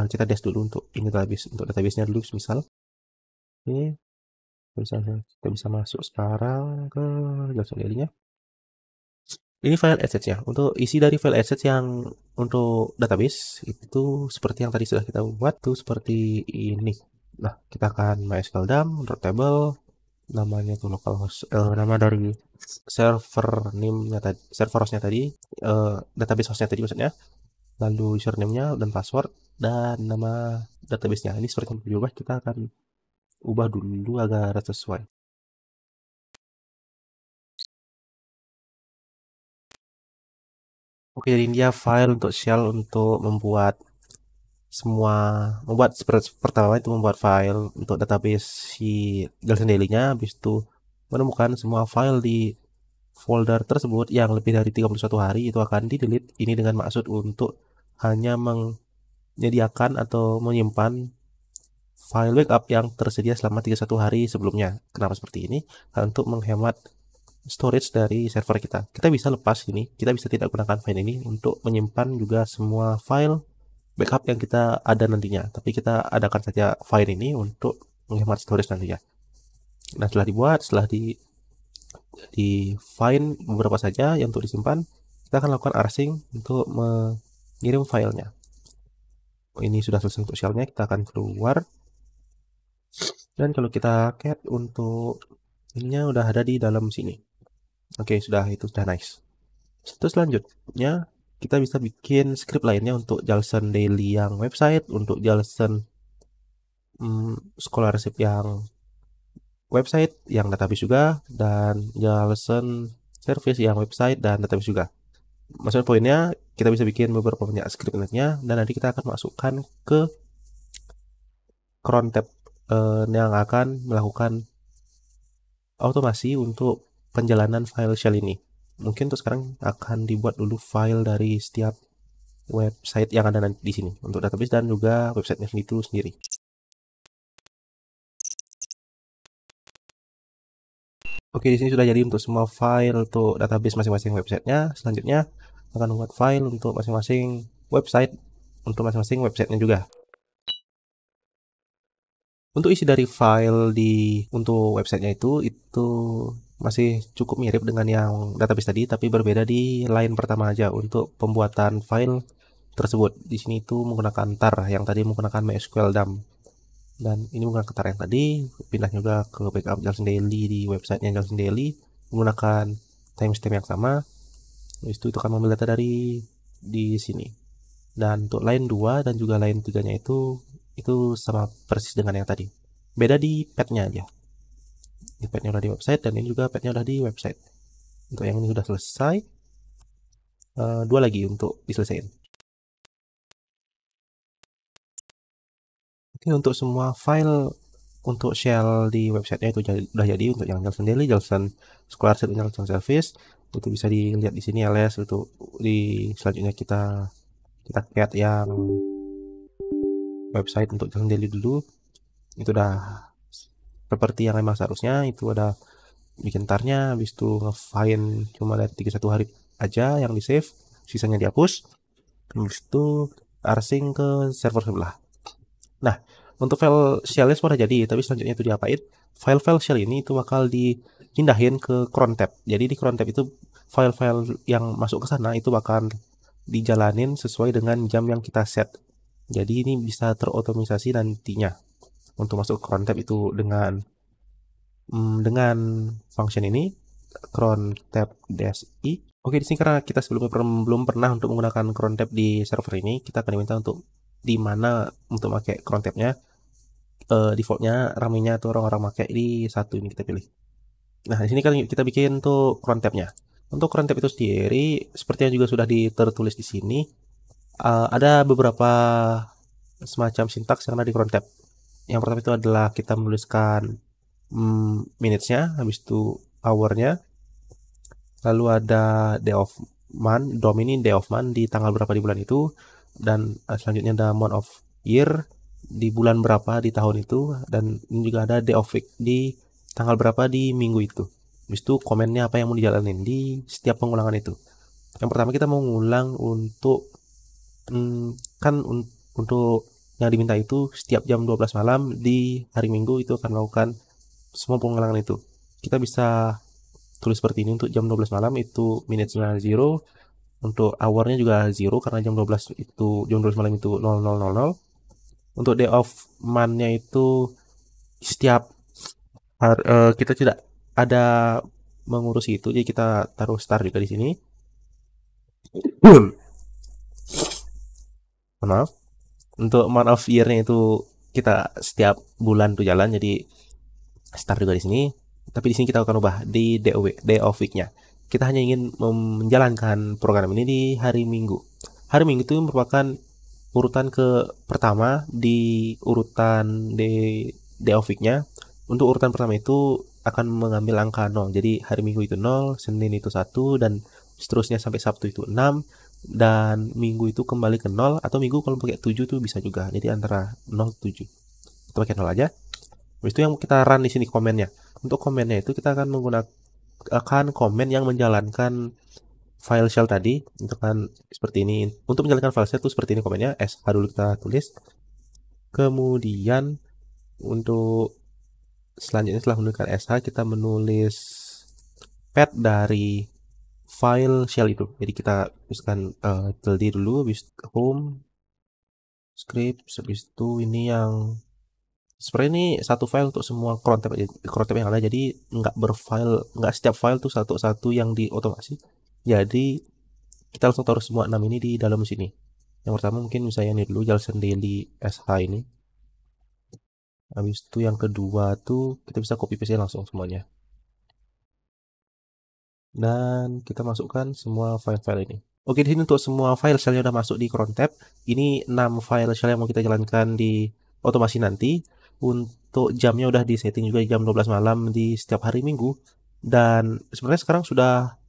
kita dash dulu untuk ini database, untuk database-nya dulu misal. Oke. Kita bisa masuk sekarang ke Jalsen Daily-nya. Ini file assets-nya. Untuk isi dari file assets yang untuk database itu seperti yang tadi sudah kita buat tuh seperti ini. Nah, kita akan MySQL dump, table, namanya tuh localhost, nama dari server name-nya tadi, server host-nya tadi, database host-nya tadi maksudnya, lalu username-nya dan password dan nama database-nya. Ini seperti yang diubah, kita akan ubah dulu agar sesuai. Oke, jadi dia file untuk shell untuk membuat pertama itu membuat file untuk database si Jalsen Daily-nya, habis itu menemukan semua file di folder tersebut yang lebih dari 31 hari itu akan di-delete. Ini dengan maksud untuk hanya menyediakan atau menyimpan file backup yang tersedia selama 31 hari sebelumnya. Kenapa seperti ini? Untuk menghemat storage dari server kita. Kita bisa lepas ini, kita bisa tidak gunakan file ini untuk menyimpan juga semua file backup yang kita ada nantinya, tapi kita adakan saja file ini untuk menghemat storage nantinya. Nah, setelah di find beberapa saja yang untuk disimpan, kita akan lakukan rsync untuk mengirim filenya. Ini sudah selesai untuk shellnya, kita akan keluar, dan kalau kita cat untuk ininya udah ada di dalam sini. Oke, itu sudah nice. Terus selanjutnya kita bisa bikin script lainnya untuk Jalsen Daily yang website, untuk Jalsen scholarship yang website, yang database juga, dan Jalsen service yang website dan database juga. Maksudnya poinnya kita bisa bikin beberapa banyak script lainnya, dan nanti kita akan masukkan ke cron tab yang akan melakukan otomasi untuk penjalanan file shell ini. Mungkin untuk sekarang akan dibuat dulu file dari setiap website yang ada nanti di sini untuk database dan juga websitenya itu sendiri. Oke, di sini sudah jadi untuk semua file untuk database masing-masing websitenya. Selanjutnya akan membuat file untuk masing-masing website, untuk masing-masing websitenya juga. Untuk isi dari file untuk websitenya itu masih cukup mirip dengan yang database tadi, tapi berbeda di line pertama aja untuk pembuatan file tersebut. Di sini itu menggunakan tar, yang tadi menggunakan MySQL DAM. Dan ini menggunakan tar yang tadi, pindah juga ke backup Jalson Daily di websitenya Jalson Daily menggunakan timestamp yang sama. Itu akan mengambil data dari di sini. Dan untuk line 2 dan juga line 3-nya itu sama persis dengan yang tadi. Beda di path-nya aja. Ini path-nya udah di website dan ini juga path-nya udah di website. Untuk yang ini sudah selesai. 2 lagi untuk diselesaikan. Oke, untuk semua file untuk shell di websitenya itu udah jadi untuk yang Jalson Daily, Jalson Scholarship, dan Jalson Service. Itu bisa dilihat di sini ls. Untuk di selanjutnya kita create yang website untuk Jalson Daily dulu. Itu udah seperti yang memang seharusnya. Itu ada bikin tarnya, habis itu nge-find cuma dari 31 hari aja yang di save, sisanya dihapus. Habis itu arsing ke server sebelah. Nah, untuk file shellnya sudah jadi, tapi selanjutnya itu diapain? File-file shell ini itu bakal dipindahin ke cron tab. Jadi di cron tab itu file-file yang masuk ke sana itu bakal dijalanin sesuai dengan jam yang kita set. Jadi ini bisa terotomisasi nantinya untuk masuk ke cron tab itu dengan function ini cron tab -i. Oke, di sini karena kita sebelumnya belum pernah untuk menggunakan cron tab di server ini, kita akan diminta untuk di mana untuk pakai cron tab-nya. Defaultnya ramenya atau orang-orang pakai di 1 ini kita pilih. Nah, di sini kan kita bikin untuk cron tab-nya. Untuk cron tab itu sendiri seperti yang juga sudah tertulis di sini, ada beberapa semacam sintaks yang ada di cron tab. Yang pertama itu adalah kita menuliskan minutes-nya, habis itu hour-nya, lalu ada day of month, dom ini day of month di tanggal berapa di bulan itu, dan selanjutnya ada month of year di bulan berapa di tahun itu, dan ini juga ada day of week di tanggal berapa di minggu itu. Habis itu komennya apa yang mau dijalanin di setiap pengulangan itu. Yang pertama kita mau ngulang untuk untuk yang diminta itu setiap jam 12 malam di hari Minggu itu akan melakukan semua pengulangan itu. Kita bisa tulis seperti ini. Untuk jam 12 malam itu minutes-nya 0, untuk hour-nya juga 0 karena jam 12 malam itu 0000. Untuk day of month-nya itu setiap kita tidak ada mengurus itu, jadi kita taruh start juga di sini. Maaf. Untuk month of year-nya itu kita setiap bulan tuh jalan, jadi start juga di sini. Tapi di sini kita akan ubah di day of week-nya. Kita hanya ingin menjalankan program ini di hari Minggu. Hari Minggu itu merupakan urutan pertama di urutan day of week-nya. Untuk urutan pertama itu akan mengambil angka 0. Jadi hari Minggu itu 0, Senin itu 1, dan seterusnya sampai Sabtu itu 6, dan Minggu itu kembali ke 0, atau Minggu kalau pakai 7 tuh bisa juga. Jadi antara 0 7. Kita pakai 0 aja. Habis itu yang kita run di sini komennya. Untuk komennya itu kita akan menggunakan komen yang menjalankan file shell tadi. Itu kan seperti ini. Untuk menjalankan file shell itu seperti ini komennya. sh dulu kita tulis. Kemudian untuk selanjutnya setelah menuliskan sh, kita menulis path dari file shell itu. Jadi kita tuliskan tilde dulu, habis home script, habis itu ini yang seperti ini satu file untuk semua cron tab yang ada. Jadi nggak setiap file tuh satu-satu yang diotomasi. Jadi kita langsung taruh semua 6 ini di dalam sini. Yang pertama mungkin misalnya ini dulu, Jalson Daily SH ini. Habis itu yang kedua tuh kita bisa copy paste langsung semuanya. Dan kita masukkan semua file-file ini. Oke, di sini untuk semua file shell yang udah masuk di cron tab. Ini 6 file shell yang mau kita jalankan di otomasi nanti. Untuk jamnya udah di setting juga jam 12 malam di setiap hari Minggu. Dan sebenarnya sekarang sudah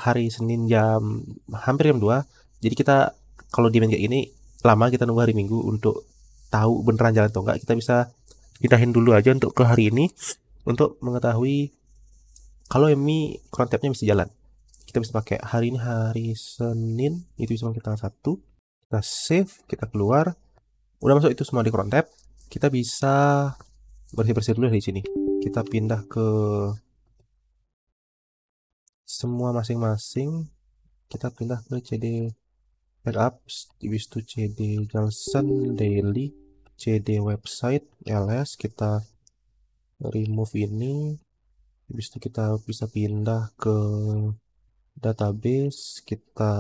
hari Senin hampir jam 2. Jadi kita kalau di main kayak gini lama kita nunggu hari Minggu untuk tahu beneran jalan atau enggak. Kita bisa pindahin dulu aja untuk ke hari ini untuk mengetahui kalau ini cron tab-nya bisa jalan. Kita bisa pakai hari ini hari Senin, itu bisa pakai tanggal 1. Kita save, kita keluar. Udah masuk itu semua di cron tab. kita bisa bersih-bersih dulu di sini. Kita pindah ke semua masing-masing. Kita pindah ke CD backups, habis itu CD Johnson Daily, CD website, ls. Kita remove ini, habis itu kita bisa pindah ke database, kita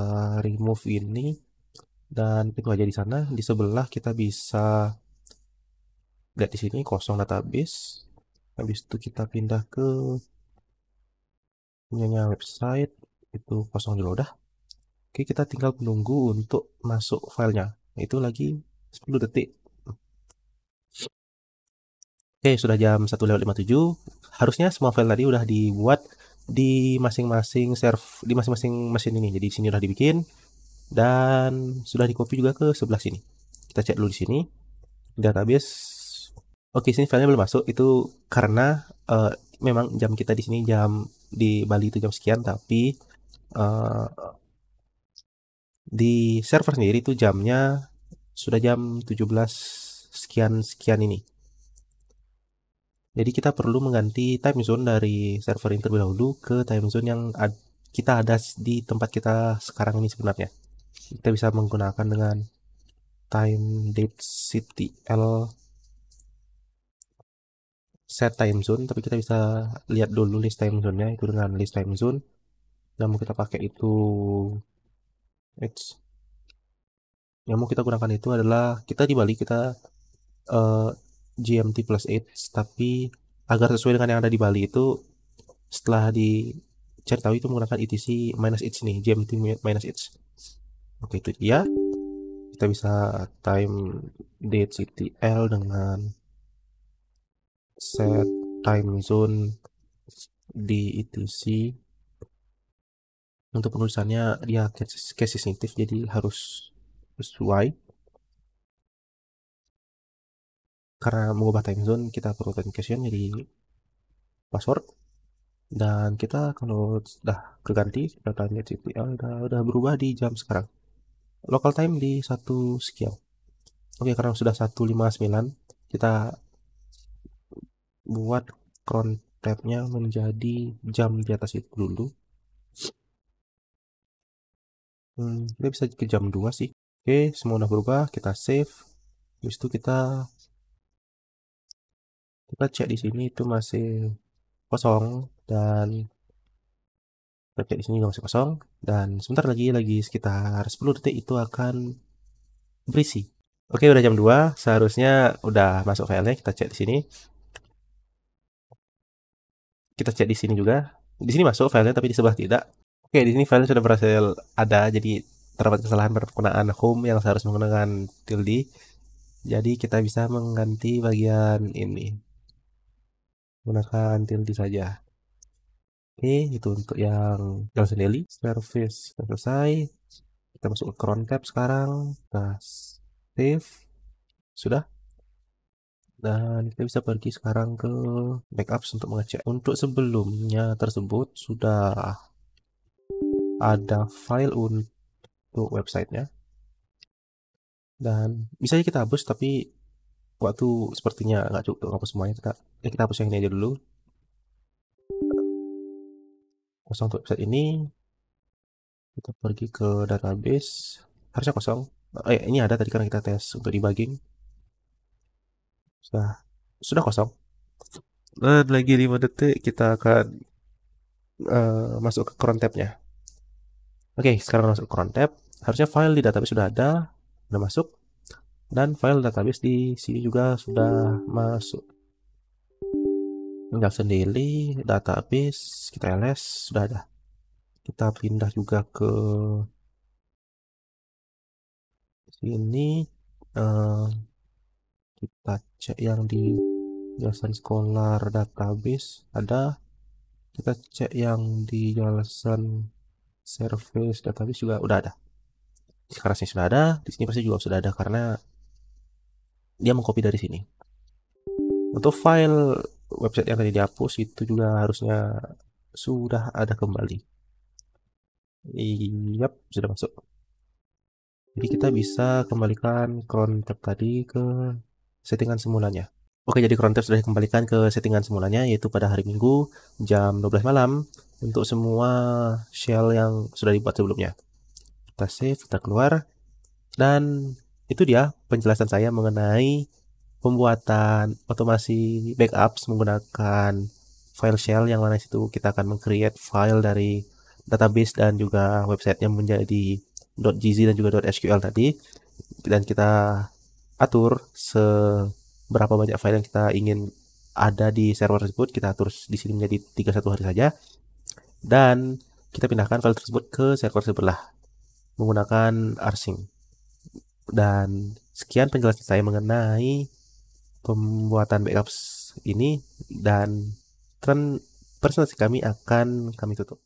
remove ini, dan itu aja di sana. Di sebelah kita bisa lihat di sini kosong database. Habis itu kita pindah ke punyanya website, itu kosong juga udah. Oke, kita tinggal menunggu untuk masuk filenya. Itu lagi 10 detik. Oke, sudah jam 1:57. Harusnya semua file tadi udah dibuat di masing-masing di masing-masing mesin ini. Jadi di sini udah dibikin dan sudah di copy juga ke sebelah sini. Kita cek dulu di sini database. Oke, sini filenya belum masuk. Itu karena memang jam kita di sini jam di Bali itu jam sekian, tapi di server sendiri itu jamnya sudah jam 17 sekian ini. Jadi kita perlu mengganti time zone dari server ini terlebih dahulu ke time zone yang kita ada di tempat kita sekarang ini sebenarnya. Kita bisa menggunakan dengan time date ctl set time zone, tapi kita bisa lihat dulu list time zone-nya itu dengan list time zone. Yang mau kita pakai itu yang mau kita gunakan itu adalah kita di Bali kita GMT plus 8, tapi agar sesuai dengan yang ada di Bali itu setelah dicari tahu itu menggunakan ETC minus H nih, GMT minus H. Oke, itu dia. Kita bisa time date ctl dengan set time zone di ETC. Untuk penulisannya dia case sensitive, jadi harus sesuai. Karena mengubah time zone kita perlu authentication jadi password, dan kita kalau sudah keganti datanya CTL udah berubah di jam sekarang. Local time di 1 sekian. Oke, karena sudah 1:59 kita buat cron tab-nya menjadi jam di atas itu dulu. Kita bisa ke jam 2 sih. Oke, semua udah berubah, kita save. Habis itu kita cek di sini itu masih kosong, dan kita cek di sini juga masih kosong, dan sebentar lagi sekitar 10 detik itu akan berisi. Oke, udah jam 2, seharusnya udah masuk filenya. Kita cek di sini. Kita cek di sini juga. Di sini masuk filenya tapi di sebelah tidak. Oke, di sini filenya sudah berhasil ada, jadi terdapat kesalahan penggunaan home yang seharusnya menggunakan tilde. Jadi kita bisa mengganti bagian ini menggunakan tilde saja. Oke, itu untuk yang Johnson Daily. Service sudah selesai. Kita masuk ke cron tab sekarang. Kita save. Sudah. Dan kita bisa pergi sekarang ke backups untuk mengecek. Untuk sebelumnya tersebut sudah ada file untuk websitenya. Dan bisa kita hapus, tapi waktu sepertinya nggak cukup untuk hapus semuanya. Kita hapus yang ini aja dulu. Kosong untuk website ini. Kita pergi ke database. Harusnya kosong. Ini ada tadi karena kita tes untuk debugging. Sudah kosong. Dan lagi 5 detik kita akan masuk ke cron tab-nya. Oke, sekarang masuk ke cron tab. Harusnya file di database sudah ada, sudah masuk. Dan file database di sini juga sudah masuk. Tinggal sendiri database, kita ls sudah ada. Kita pindah juga ke sini. Kita cek yang di Jelasan Scholar database ada. Kita cek yang di Jelasan Service database juga udah ada. Sekarang sini sudah ada, di sini pasti juga sudah ada karena dia mengcopy dari sini. Untuk file website yang tadi dihapus itu juga harusnya sudah ada kembali. Yap, sudah masuk. Jadi kita bisa kembalikan cron tab tadi ke settingan semulanya. Oke, jadi cron tab sudah dikembalikan ke settingan semulanya, yaitu pada hari Minggu jam 12 malam untuk semua shell yang sudah dibuat sebelumnya. Kita save, kita keluar, dan itu dia penjelasan saya mengenai pembuatan otomasi backups menggunakan file shell, yang mana situ kita akan meng-create file dari database dan juga website yang menjadi .gz dan juga .sql tadi, dan kita atur seberapa banyak file yang kita ingin ada di server tersebut. Kita atur di sini menjadi 31 hari saja, dan kita pindahkan file tersebut ke server sebelah menggunakan rsync. Dan sekian penjelasan saya mengenai pembuatan backups ini, dan presentasi kami akan kami tutup.